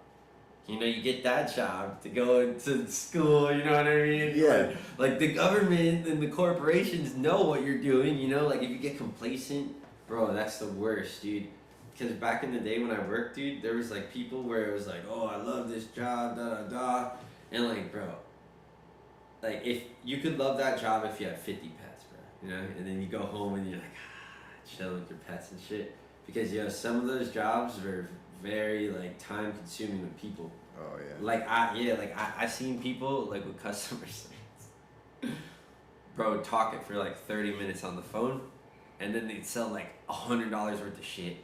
[SPEAKER 2] You know, you get that job to go into school, you know what I mean?
[SPEAKER 1] Yeah.
[SPEAKER 2] Like the government and the corporations know what you're doing, you know? Like if you get complacent, bro, that's the worst, dude. Because back in the day when I worked, dude, there was like people where it was like, oh, I love this job, da-da-da. And like, bro, like if you could love that job if you had 50 pets, bro, you know? And then you go home and you're like, chill with your pets and shit. Because, you know, some of those jobs were very like time consuming with people.
[SPEAKER 1] Oh yeah.
[SPEAKER 2] Like I seen people like with customer service, bro, talking for like 30 minutes on the phone, and then they'd sell like $100 worth of shit,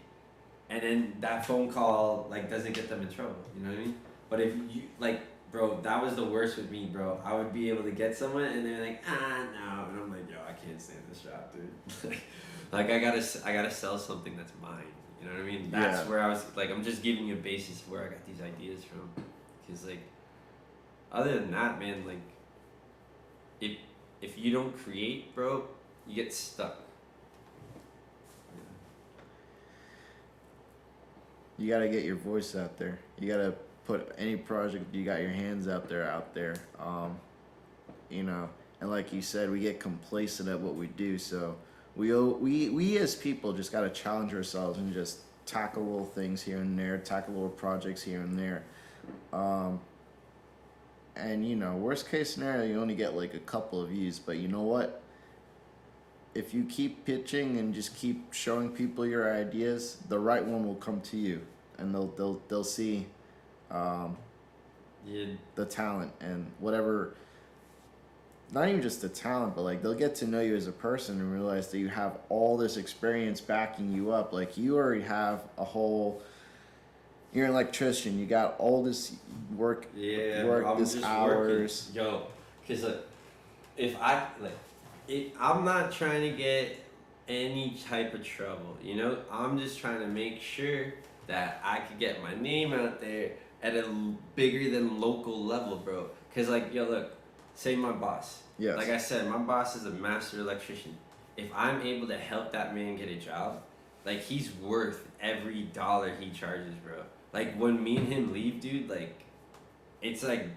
[SPEAKER 2] and then that phone call like doesn't get them in trouble. You know what I mean? But if you like, bro, that was the worst with me, bro. I would be able to get someone, and they're like, no, and I'm like, yo, I can't stand this job, dude. Like I gotta sell something that's mine. You know what I mean? That's where I was like, I'm just giving you a basis of where I got these ideas from. Cause like, other than that, man, like, if you don't create, bro, you get stuck.
[SPEAKER 1] You gotta get your voice out there. You gotta put any project you got your hands out there. You know, and like you said, we get complacent at what we do, so We as people just got to challenge ourselves and just tackle little things here and there, tackle little projects here and there. And you know, worst case scenario, you only get like a couple of views, but you know what? If you keep pitching and just keep showing people your ideas, the right one will come to you, and they'll see
[SPEAKER 2] Yeah.
[SPEAKER 1] the talent and whatever. Not even just the talent, but like they'll get to know you as a person and realize that you have all this experience backing you up. Like you already have a whole. You're an electrician. You got all this work.
[SPEAKER 2] Yeah,
[SPEAKER 1] work
[SPEAKER 2] I'm
[SPEAKER 1] this
[SPEAKER 2] just
[SPEAKER 1] hours.
[SPEAKER 2] working. Yo, cause if I I'm not trying to get any type of trouble. You know, I'm just trying to make sure that I could get my name out there at a bigger than local level, bro. Cause like, yo, look, say my boss.
[SPEAKER 1] Yes.
[SPEAKER 2] Like I said, my boss is a master electrician. If I'm able to help that man get a job, like he's worth every dollar he charges, bro. Like when me and him leave, dude, like it's like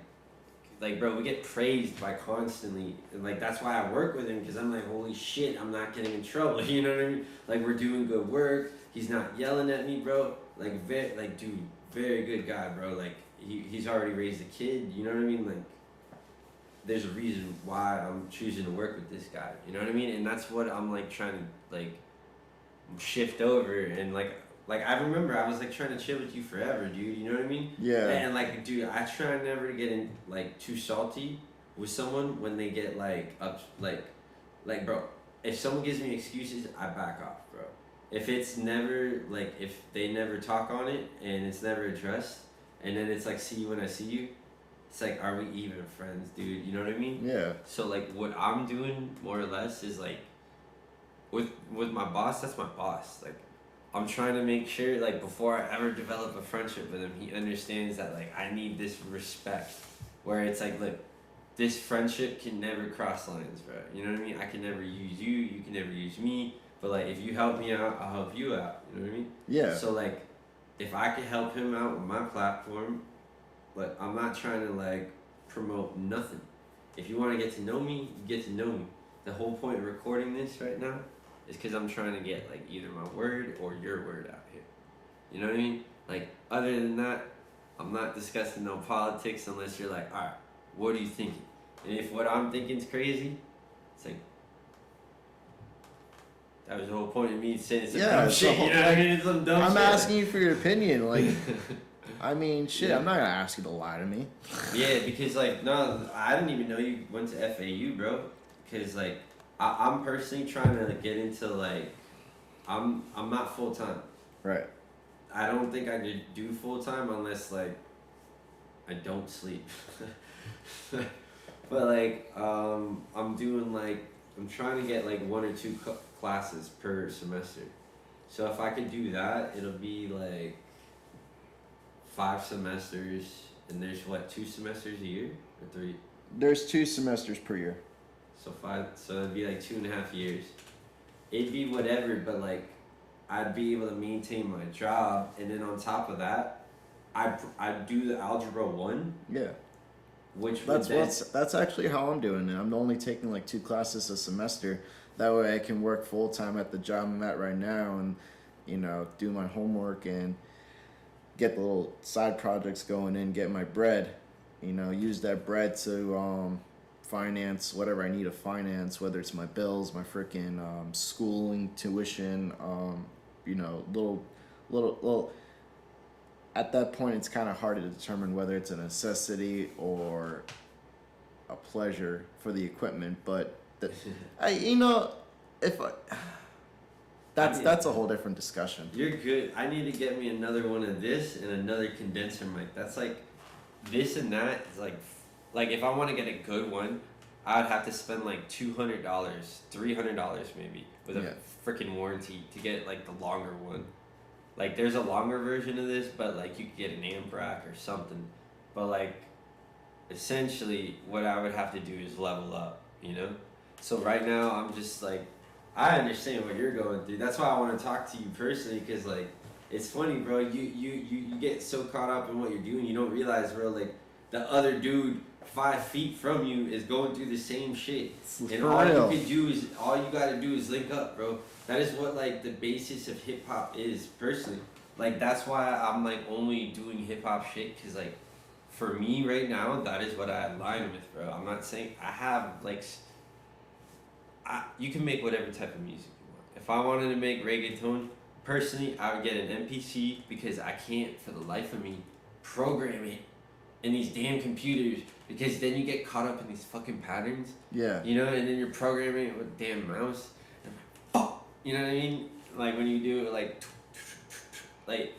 [SPEAKER 2] bro, we get praised by constantly, and like that's why I work with him, because I'm like, holy shit, I'm not getting in trouble. You know what I mean? Like we're doing good work. He's not yelling at me, bro. Like dude, very good guy, bro. Like he's already raised a kid. You know what I mean? Like there's a reason why I'm choosing to work with this guy. You know what I mean? And that's what I'm like trying to like shift over, and like I remember I was like trying to chill with you forever, dude. You know what I mean?
[SPEAKER 1] Yeah.
[SPEAKER 2] And like, dude, I try never to get in like too salty with someone when they get like up, like, bro. If someone gives me excuses, I back off, bro. If it's never like, if they never talk on it and it's never addressed, and then it's like, see you when I see you. It's like, are we even friends, dude? You know what I mean?
[SPEAKER 1] Yeah.
[SPEAKER 2] So like, what I'm doing more or less is like, with my boss, that's my boss. Like, I'm trying to make sure, like, before I ever develop a friendship with him, he understands that, like, I need this respect. Where it's like, look, this friendship can never cross lines, bro. You know what I mean? I can never use you, you can never use me. But, like, if you help me out, I'll help you out. You know what I mean?
[SPEAKER 1] Yeah.
[SPEAKER 2] So, like, if I could help him out with my platform, but I'm not trying to, like, promote nothing. If you want to get to know me, you get to know me. The whole point of recording this right now is because I'm trying to get like either my word or your word out here. You know what I mean? Like, other than that, I'm not discussing no politics unless you're like, alright, what are you thinking? And if what I'm thinking is crazy, it's like, that was the whole point of me saying some dumb shit. You know what I mean? It's some dumb
[SPEAKER 1] I'm
[SPEAKER 2] shit.
[SPEAKER 1] asking you for your opinion. Like, I mean, shit,
[SPEAKER 2] Yeah.
[SPEAKER 1] I'm not gonna ask you to lie to me.
[SPEAKER 2] Yeah, because like, no, I didn't even know you went to FAU, bro. Because like, I'm personally trying to like, get into like, I'm not full time.
[SPEAKER 1] Right.
[SPEAKER 2] I don't think I could do full time unless like I don't sleep. But like, I'm doing like, I'm trying to get like 1 or 2 classes per semester. So if I could do that, it'll be like 5 semesters, and there's what, 2 semesters a year or 3?
[SPEAKER 1] There's 2 semesters per year.
[SPEAKER 2] So 5, so it'd be like 2.5 years. It'd be whatever, but like, I'd be able to maintain my job, and then on top of that, I'd do the algebra 1.
[SPEAKER 1] Yeah.
[SPEAKER 2] Which would
[SPEAKER 1] That's actually how I'm doing it. I'm only taking like 2 classes a semester. That way I can work full time at the job I'm at right now, and you know, do my homework and get the little side projects going and get my bread. You know, use that bread to finance whatever I need to finance, whether it's my bills, my freaking schooling, tuition, you know, little. At that point, it's kind of hard to determine whether it's a necessity or a pleasure for the equipment. But you know, that's a whole different discussion.
[SPEAKER 2] You're good. I need to get me another one of this and another condenser mic. That's like, this and that is like if I want to get a good one, I'd have to spend like $200, $300 maybe with a freaking warranty to get like the longer one. Like there's a longer version of this, but like you could get an amp rack or something. But like, essentially what I would have to do is level up, you know? So right now I'm just like, I understand what you're going through. That's why I want to talk to you personally, because like, it's funny, bro. You get so caught up in what you're doing, you don't realize, bro, like the other dude 5 feet from you is going through the same shit, and
[SPEAKER 1] For
[SPEAKER 2] all
[SPEAKER 1] real.
[SPEAKER 2] all you gotta do is link up, bro. That is what like the basis of hip hop is, personally. Like that's why I'm like only doing hip hop shit, cause like for me right now, that is what I align with, bro. I'm not saying I have like, you can make whatever type of music you want. If I wanted to make reggaeton, personally, I would get an MPC, because I can't for the life of me program it in these damn computers, because then you get caught up in these fucking patterns.
[SPEAKER 1] Yeah.
[SPEAKER 2] You know, and then you're programming it with a damn mouse. And I'm like, fuck! You know what I mean? Like when you do it like,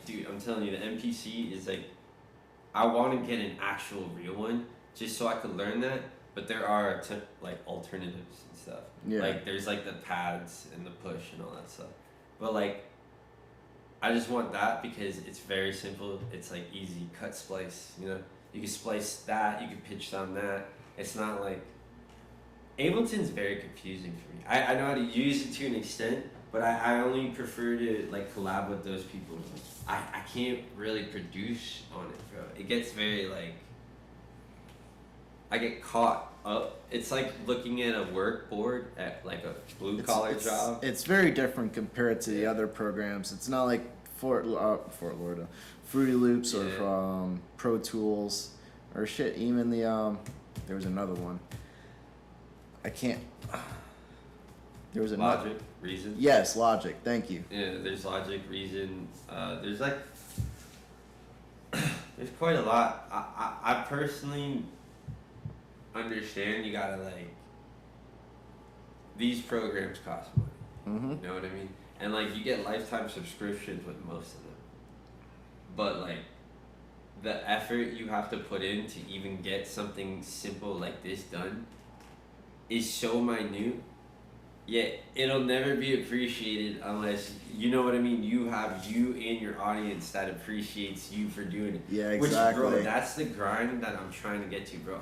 [SPEAKER 2] dude, I'm telling you, the MPC is like, I want to get an actual real one just so I could learn that. But there are like alternatives and stuff.
[SPEAKER 1] Yeah.
[SPEAKER 2] Like there's like the pads and the push and all that stuff. But like, I just want that because it's very simple. It's like easy cut splice. You know, you can splice that. You can pitch on that. It's not like Ableton's very confusing for me. I know how to use it to an extent, but I only prefer to like collab with those people. I can't really produce on it, bro. It gets very like, I get caught up. It's like looking at a work board at like a blue collar job.
[SPEAKER 1] It's very different compared to the other programs. It's not like Fort Lauderdale, Fruity Loops or Pro Tools or shit. Even the there was another one. I can't. There was another.
[SPEAKER 2] Logic, Reason.
[SPEAKER 1] Yes, Logic. Thank you.
[SPEAKER 2] Yeah, there's Logic, Reason. There's like, there's quite a lot. I personally understand you gotta like, these programs cost money.
[SPEAKER 1] Mm-hmm.
[SPEAKER 2] You know what I mean? And like you get lifetime subscriptions with most of them. But like, the effort you have to put in to even get something simple like this done is so minute. Yet it'll never be appreciated unless, you know what I mean, you have you and your audience that appreciates you for doing it.
[SPEAKER 1] Yeah, exactly.
[SPEAKER 2] Which, bro, that's the grind that I'm trying to get to, bro.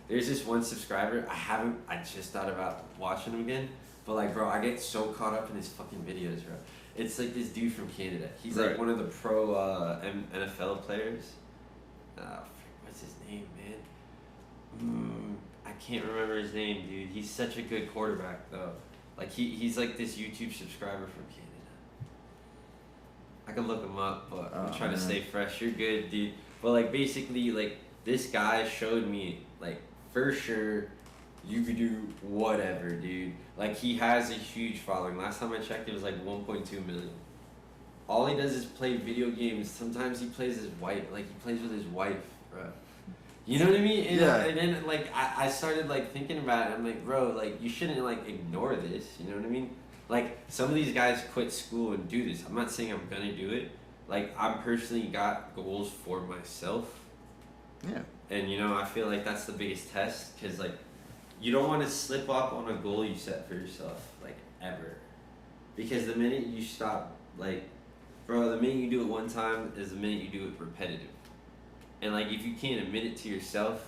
[SPEAKER 2] There's this one subscriber, I just thought about watching him again, but like, bro, I get so caught up in his fucking videos, bro. It's like this dude from Canada. He's like one of the pro NFL players. What's his name, man? I can't remember his name, dude. He's such a good quarterback, though. Like, he's like this YouTube subscriber from Canada. I could look him up, but I'm trying to stay fresh. You're good, dude. But, like, basically, like, this guy showed me, like, for sure, you could do whatever, dude. Like, he has a huge following. Last time I checked, it was, like, 1.2 million. All he does is play video games. Sometimes he plays his wife. Like, he plays with his wife, bro. You know what I mean? And, and then, like, I started, like, thinking about it. I'm like, bro, like, you shouldn't, like, ignore this. You know what I mean? Like, some of these guys quit school and do this. I'm not saying I'm gonna do it. Like, I'm personally got goals for myself.
[SPEAKER 1] Yeah.
[SPEAKER 2] And, you know, I feel like that's the biggest test. Because, like, you don't want to slip up on a goal you set for yourself, like, ever. Because the minute you stop, like, bro, the minute you do it one time is the minute you do it repetitive. And like, if you can't admit it to yourself,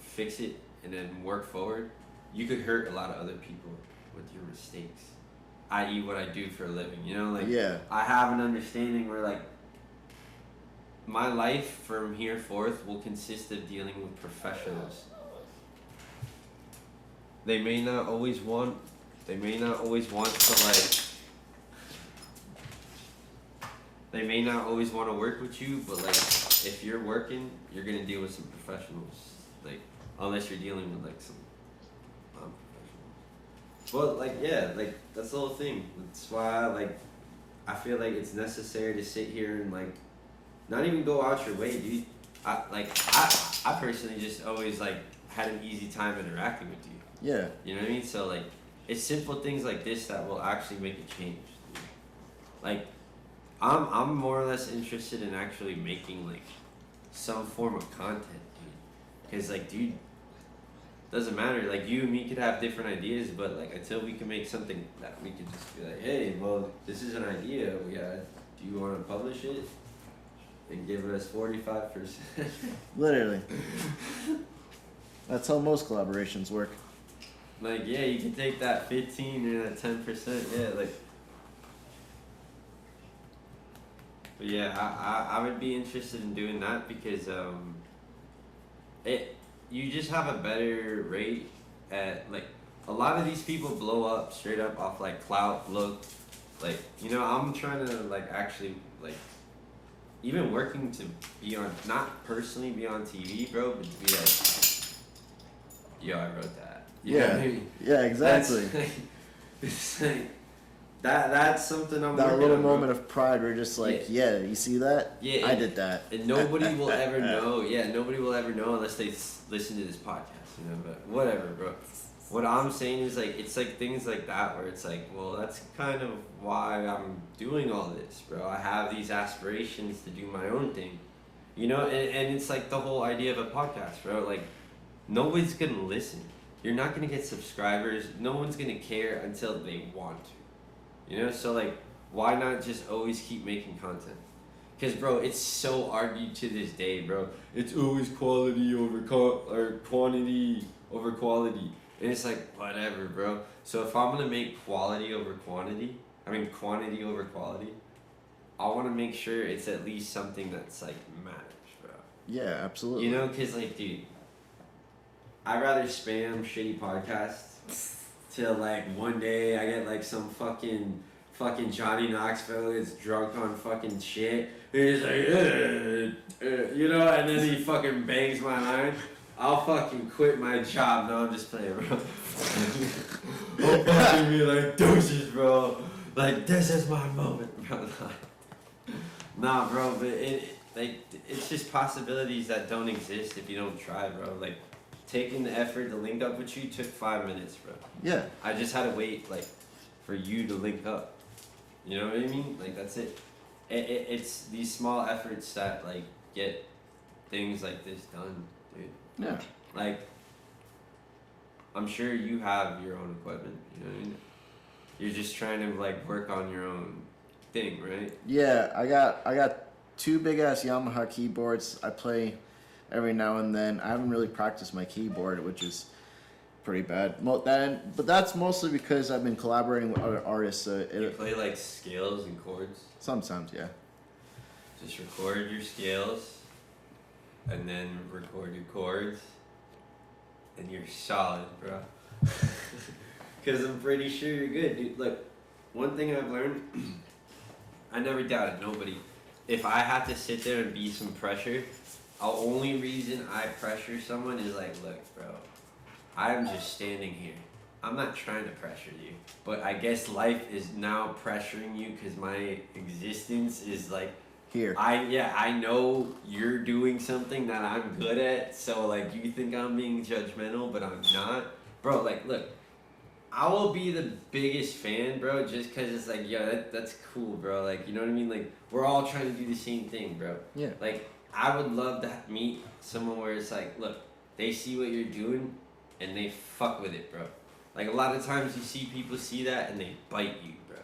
[SPEAKER 2] fix it, and then work forward, you could hurt a lot of other people with your mistakes. I.e. what I do for a living, you know? Like, I have an understanding where like, my life from here forth will consist of dealing with professionals. They may not always want to like, they may not always want to work with you, but like, if you're working, you're gonna deal with some professionals. Like, unless you're dealing with like some non-professionals. But like, yeah, like that's the whole thing. That's why like, I feel like it's necessary to sit here and like, not even go out your way, dude. I personally just always like had an easy time interacting with you.
[SPEAKER 1] Yeah.
[SPEAKER 2] You know what I mean? So like, it's simple things like this that will actually make a change. Dude. Like, I'm more or less interested in actually making like some form of content, dude. Cause like, dude, doesn't matter. Like you and me could have different ideas, but like until we can make something that we can just be like, hey, well, this is an idea. We got. Do you want to publish it? And give us 45%.
[SPEAKER 1] Literally. That's how most collaborations work.
[SPEAKER 2] Like, yeah, you can take that 15 and that 10%. Yeah, like. But yeah, I would be interested in doing that because you just have a better rate at like a lot of these people blow up straight up off like clout look, like you know I'm trying to like actually like even working to be on not personally be on TV, bro, but to be like, yo, I wrote that. You know what I mean?
[SPEAKER 1] Yeah, exactly.
[SPEAKER 2] It's like that's something I'm
[SPEAKER 1] that
[SPEAKER 2] working
[SPEAKER 1] little
[SPEAKER 2] on,
[SPEAKER 1] moment of pride where you're just like, yeah, you see that?
[SPEAKER 2] Yeah,
[SPEAKER 1] I did that.
[SPEAKER 2] And nobody will ever know. Yeah, nobody will ever know unless they listen to this podcast, you know. But whatever, bro. What I'm saying is like it's like things like that where it's like, well, that's kind of why I'm doing all this, bro. I have these aspirations to do my own thing, you know. And it's like the whole idea of a podcast, bro. Like nobody's gonna listen. You're not gonna get subscribers. No one's gonna care until they want to, you know. So like, why not just always keep making content? Cause bro, it's so argued to this day, bro. It's always quality over or quantity over quality. And it's like, whatever, bro. So if I'm gonna make quality over quantity, quantity over quality, I want to make sure it's at least something that's like matters, bro.
[SPEAKER 1] Yeah, absolutely.
[SPEAKER 2] You know, cause like, dude, I'd rather spam shitty podcasts till like one day I get like some fucking Johnny Knoxville is drunk on fucking shit. And he's like, you know, and then he fucking bangs my line. I'll fucking quit my job. No, I'm just playing, bro. I'll fucking be like, deuces, bro. Like, this is my moment, bro. Nah, bro, but it's just possibilities that don't exist if you don't try, bro. Like, taking the effort to link up with you took 5 minutes, bro.
[SPEAKER 1] Yeah.
[SPEAKER 2] I just had to wait, like, for you to link up. You know what I mean? Like, that's it. It's these small efforts that, like, get things like this done, dude.
[SPEAKER 1] Yeah.
[SPEAKER 2] Like, I'm sure you have your own equipment, you know what I mean? You're just trying to, like, work on your own thing, right?
[SPEAKER 1] Yeah, I got 2 big ass Yamaha keyboards. I play every now and then. I haven't really practiced my keyboard, which is pretty bad. But that's mostly because I've been collaborating with other artists.
[SPEAKER 2] You play, like, scales and chords?
[SPEAKER 1] Sometimes, yeah.
[SPEAKER 2] Just record your scales, and then record your chords, and you're solid, bro. Because I'm pretty sure you're good, dude. Look, one thing I've learned, I never doubted nobody. If I have to sit there and be some pressure, the only reason I pressure someone is like, look, bro, I'm just standing here. I'm not trying to pressure you. But I guess life is now pressuring you because my existence is like,
[SPEAKER 1] here.
[SPEAKER 2] I know you're doing something that I'm good at, so like you think I'm being judgmental, but I'm not. Bro, like look, I will be the biggest fan, bro, just cause it's like, yo, that's cool, bro. Like, you know what I mean? Like, we're all trying to do the same thing, bro.
[SPEAKER 1] Yeah.
[SPEAKER 2] Like, I would love to meet someone where it's like, look, they see what you're doing and they fuck with it, bro. Like, a lot of times you see people see that and they bite you, bro.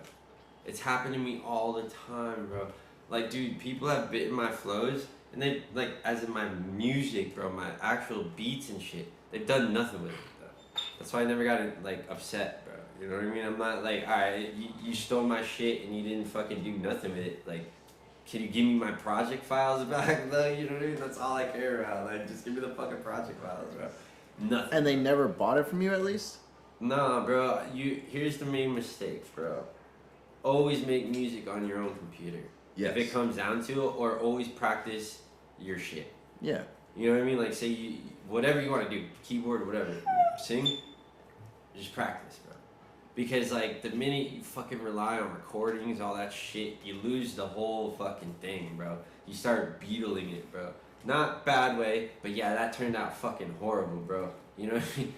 [SPEAKER 2] It's happened to me all the time, bro. Like, dude, people have bitten my flows, and they, like, as in my music, bro, my actual beats and shit, they've done nothing with it, though. That's why I never got, like, upset, bro. You know what I mean? I'm not like, alright, you stole my shit and you didn't fucking do nothing with it. Like, can you give me my project files back, though? You know what I mean? That's all I care about. Like, just give me the fucking project files, bro. Nothing.
[SPEAKER 1] And they never bought it from you, at least?
[SPEAKER 2] Nah, bro. Here's the main mistake, bro. Always make music on your own computer.
[SPEAKER 1] Yes.
[SPEAKER 2] If it comes down to it, or always practice your shit.
[SPEAKER 1] Yeah.
[SPEAKER 2] You know what I mean? Like, say you, whatever you want to do, keyboard, whatever, sing, just practice, bro. Because, like, the minute you fucking rely on recordings, all that shit, you lose the whole fucking thing, bro. You start beetling it, bro. Not bad way, but yeah, that turned out fucking horrible, bro. You know what I mean?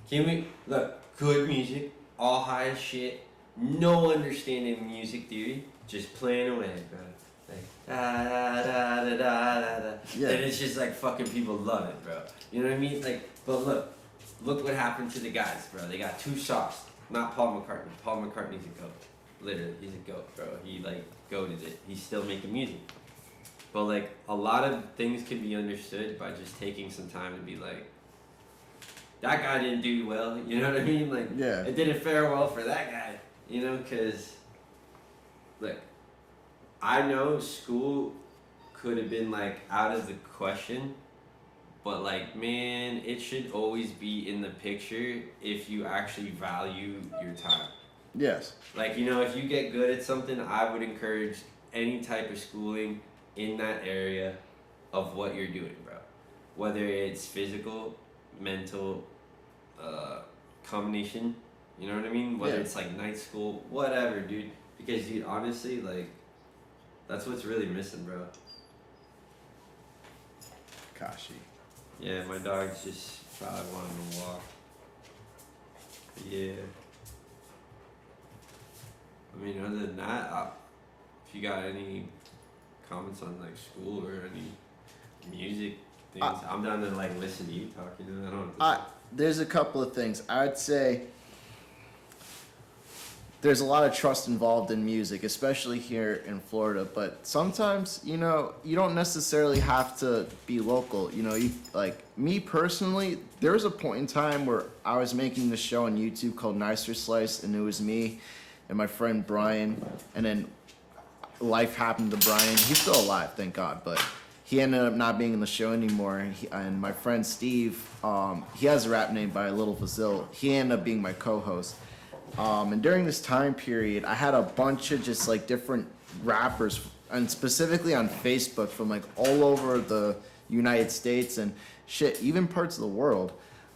[SPEAKER 2] Can we, look, good music, all high as shit, no understanding music theory, just playing away, bro. Like, da da da da da da.
[SPEAKER 1] Yeah.
[SPEAKER 2] And it's just like fucking people love it, bro. You know what I mean? Like, but look what happened to the guys, bro. They got too soft. Not Paul McCartney. Paul McCartney's a goat. Literally, he's a goat, bro. He like goated it. He's still making music. But like a lot of things can be understood by just taking some time to be like, that guy didn't do well. You know what I mean? Like,
[SPEAKER 1] yeah.
[SPEAKER 2] It didn't fare well for that guy. You know, cause look, I know school could have been like out of the question But like, man, it should always be in the picture if you actually value your time.
[SPEAKER 1] Yes.
[SPEAKER 2] Like, you know, if you get good at something, I would encourage any type of schooling in that area of what you're doing, bro. Whether it's physical, mental, combination, you know what I mean? Whether it's like night school, whatever, dude. Because, dude, honestly, like, that's what's really missing, bro.
[SPEAKER 1] Kashi.
[SPEAKER 2] Yeah, my dog's just probably wanting to walk. Yeah. I mean, other than that, if you got any comments on like school or any music things, I'm down to like listen to you talk. You know, I don't.
[SPEAKER 1] There's a couple of things. I'd say there's a lot of trust involved in music, especially here in Florida. But sometimes, you know, you don't necessarily have to be local. You know, you like me personally. There was a point in time where I was making this show on YouTube called Nicer Slice, and it was me and my friend Brian, and then life happened to Brian. He's still alive, thank God, but he ended up not being in the show anymore. And my friend Steve, he has a rap name by Little Fazil. He ended up being my co-host. And during this time period, I had a bunch of just like different rappers, and specifically on Facebook from like all over the United States and shit, even parts of the world.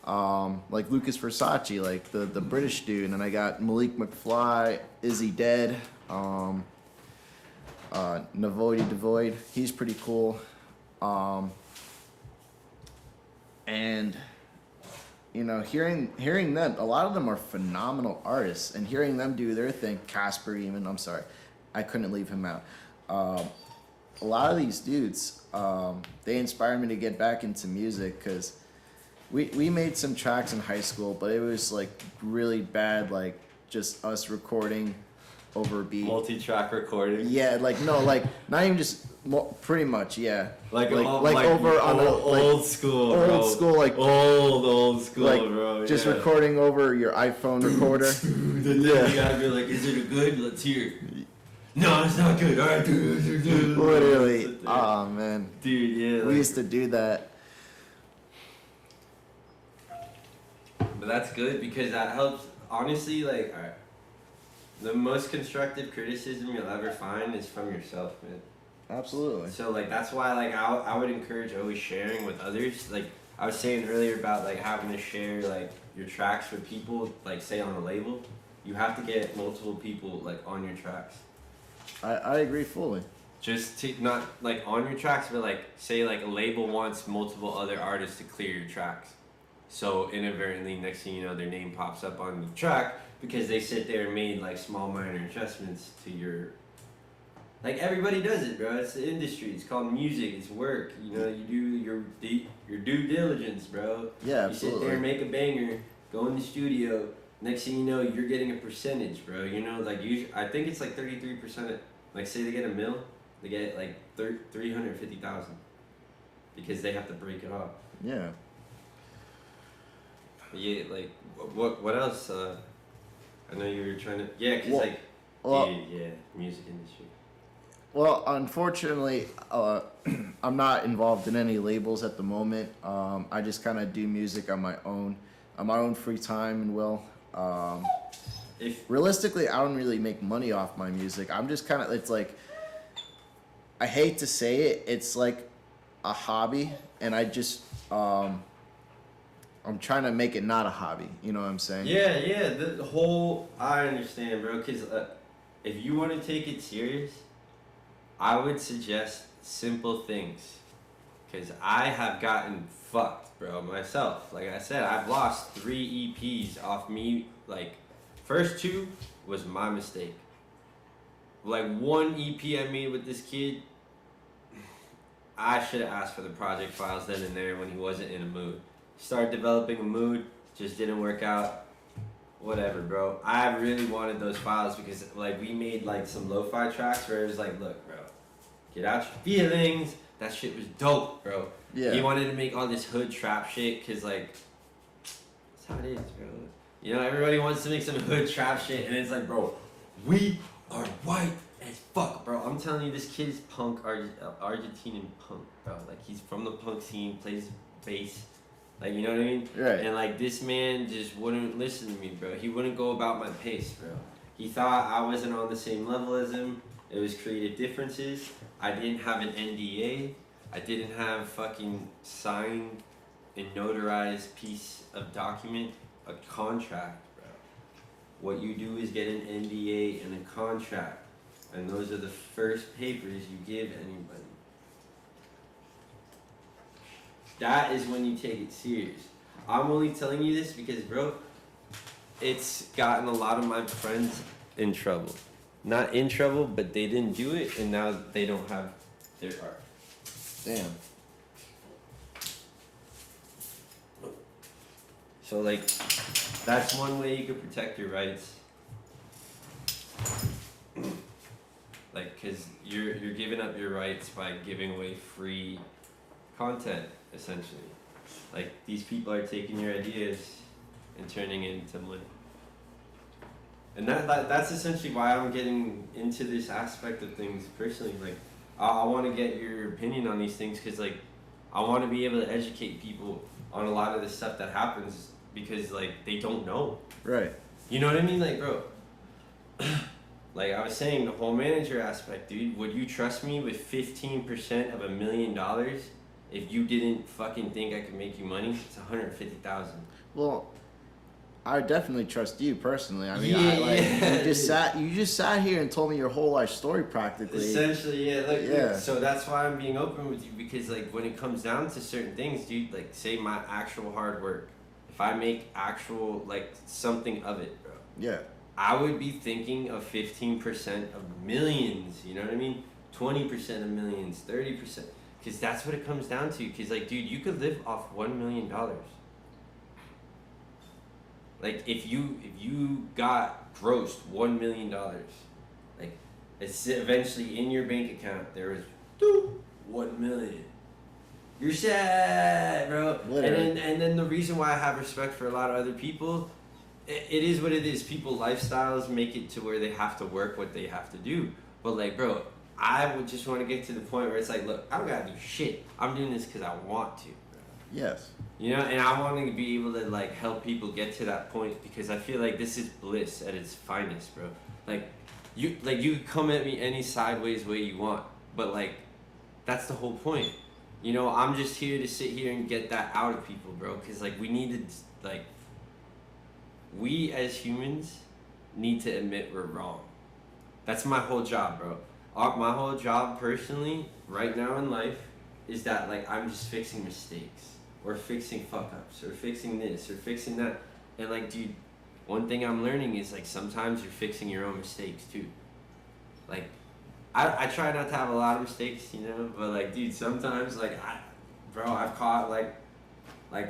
[SPEAKER 1] Like Lucas Versace, like the British dude, and I got Malik McFly, Izzy Dead, Navoidi Devoid, he's pretty cool. And you know, hearing them, a lot of them are phenomenal artists, and hearing them do their thing, Casper even, I'm sorry, I couldn't leave him out. A lot of these dudes, they inspired me to get back into music, because we made some tracks in high school, but it was like really bad, like just us recording over a beat.
[SPEAKER 2] Multi-track recording.
[SPEAKER 1] Yeah, like no, like not even just pretty much, yeah.
[SPEAKER 2] Like
[SPEAKER 1] over on a
[SPEAKER 2] old school, bro.
[SPEAKER 1] Old school, like
[SPEAKER 2] old school,
[SPEAKER 1] like,
[SPEAKER 2] bro.
[SPEAKER 1] just recording over your iPhone recorder.
[SPEAKER 2] Yeah, you gotta be like, is it a good? Let's hear. No, it's not good. All right, dude.
[SPEAKER 1] Literally, oh man,
[SPEAKER 2] dude, yeah.
[SPEAKER 1] We used to do that.
[SPEAKER 2] But that's good because that helps. Honestly, like, all right, the most constructive criticism you'll ever find is from yourself, man.
[SPEAKER 1] Absolutely.
[SPEAKER 2] So like that's why like I would encourage always sharing with others. Like I was saying earlier about like having to share like your tracks with people, like say on a label. You have to get multiple people like on your tracks.
[SPEAKER 1] I agree fully.
[SPEAKER 2] Just to not like on your tracks, but like say like a label wants multiple other artists to clear your tracks. So inadvertently, next thing you know, their name pops up on the track because they sit there and made like small minor adjustments to your. Like everybody does it, bro. It's the industry. It's called music. It's work. You know, you do your due diligence, bro.
[SPEAKER 1] Yeah,
[SPEAKER 2] you
[SPEAKER 1] absolutely.
[SPEAKER 2] sit there and make a banger. Go in the studio. Next thing you know, you're getting a percentage, bro. You know, like I think it's like 33%. Like say they get $1 million, they get like 350,000 because they have to break it off.
[SPEAKER 1] Yeah.
[SPEAKER 2] Yeah, like what else? I know you were trying to. Yeah, cause music industry.
[SPEAKER 1] Well, unfortunately, I'm not involved in any labels at the moment. I just kind of do music on my own free time, and realistically, I don't really make money off my music. I'm just kind of, it's like, I hate to say it, it's like a hobby, and I just, I'm trying to make it not a hobby. You know what I'm saying?
[SPEAKER 2] Yeah, the whole, I understand, bro, because if you want to take it serious, I would suggest simple things, because I have gotten fucked, bro, myself. Like I said, I've lost 3 EPs off me. Like, first 2 was my mistake. Like, 1 EP I made with this kid, I should have asked for the project files then and there when he wasn't in a mood. Started developing a mood, just didn't work out. Whatever, bro. I really wanted those files because, like, we made, like, some lo-fi tracks where it was like, look, bro, get out your feelings. That shit was dope, bro.
[SPEAKER 1] Yeah.
[SPEAKER 2] He wanted to make all this hood trap shit because, like, that's how it is, bro. You know, everybody wants to make some hood trap shit, and it's like, bro, we are white as fuck, bro. I'm telling you, this kid is punk, Argentinian punk, bro. Like, he's from the punk scene, plays base. Like, you know what I mean?
[SPEAKER 1] Right.
[SPEAKER 2] And like this man just wouldn't listen to me, bro. He wouldn't go about my pace, bro. He thought I wasn't on the same level as him. It was creative differences. I didn't have an NDA. I didn't have fucking signed and notarized piece of document, a contract, bro. What you do is get an NDA and a contract. And those are the first papers you give anybody. That is when you take it serious. I'm only telling you this because, bro, it's gotten a lot of my friends in trouble. Not in trouble, but they didn't do it, and now they don't have their art.
[SPEAKER 1] Damn.
[SPEAKER 2] So, like, that's one way you could protect your rights. Like, cause you're giving up your rights by giving away free content, essentially. Like, these people are taking your ideas and turning it into money. And that's essentially why I'm getting into this aspect of things personally. Like, I want to get your opinion on these things because, like, I want to be able to educate people on a lot of the stuff that happens because, like, they don't know.
[SPEAKER 1] Right.
[SPEAKER 2] You know what I mean? Like, bro, like I was saying, the whole manager aspect, dude, would you trust me with 15% of $1 million if you didn't fucking think I could make you money? It's 150,000.
[SPEAKER 1] Well, I definitely trust you personally. I mean,
[SPEAKER 2] Yeah.
[SPEAKER 1] you just sat here and told me your whole life story practically.
[SPEAKER 2] Essentially, yeah. Look,
[SPEAKER 1] Yeah.
[SPEAKER 2] look, so that's why I'm being open with you because, like, when it comes down to certain things, dude, like, say my actual hard work, if I make actual, like, something of it, bro.
[SPEAKER 1] Yeah.
[SPEAKER 2] I would be thinking of 15% of millions, you know what I mean? 20% of millions, 30%. Because that's what it comes down to. Because, like, dude, you could live off $1 million. Like, if you got grossed $1 million, like, it's eventually in your bank account, there was $1 million. You're sad, bro.
[SPEAKER 1] Literally.
[SPEAKER 2] And then the reason why I have respect for a lot of other people, it is what it is. People lifestyles make it to where they have to work what they have to do. But, like, bro, I would just want to get to the point where it's like, look, I don't gotta do shit. I'm doing this because I want to, bro.
[SPEAKER 1] Yes.
[SPEAKER 2] You know, and I want to be able to, like, help people get to that point because I feel like this is bliss at its finest, bro. Like, you come at me any sideways way you want, but, like, that's the whole point. You know, I'm just here to sit here and get that out of people, bro, because, like, we need to, like, we as humans need to admit we're wrong. That's my whole job, bro. My whole job personally, right now in life, is that, like, I'm just fixing mistakes. Or fixing fuck-ups. Or fixing this. Or fixing that. And, like, dude, one thing I'm learning is, like, sometimes you're fixing your own mistakes, too. Like, I try not to have a lot of mistakes, you know? But, like, dude, sometimes, like, I've caught, like I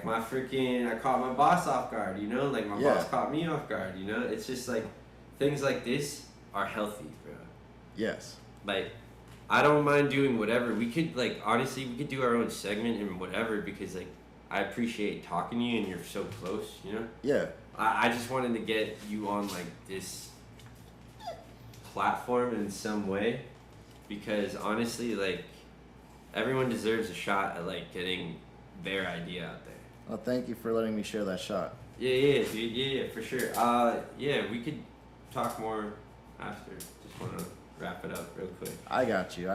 [SPEAKER 2] caught my boss off guard, you know? Like, my boss caught me off guard, you know? It's just, like, things like this are healthy, bro.
[SPEAKER 1] Yes.
[SPEAKER 2] Like, I don't mind doing whatever. We could, like, honestly, we could do our own segment and whatever because, like, I appreciate talking to you and you're so close, you know?
[SPEAKER 1] Yeah.
[SPEAKER 2] I just wanted to get you on, like, this platform in some way because, honestly, like, everyone deserves a shot at, like, getting their idea out there.
[SPEAKER 1] Well, thank you for letting me share that shot.
[SPEAKER 2] Yeah, dude. Yeah, for sure. Yeah, we could talk more after. Just want to wrap it up real quick.
[SPEAKER 1] I got you.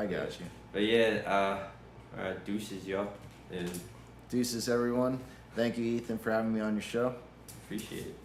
[SPEAKER 2] But yeah, alright, deuces, y'all. And
[SPEAKER 1] Deuces, everyone. Thank you, Ethan, for having me on your show.
[SPEAKER 2] appreciate it.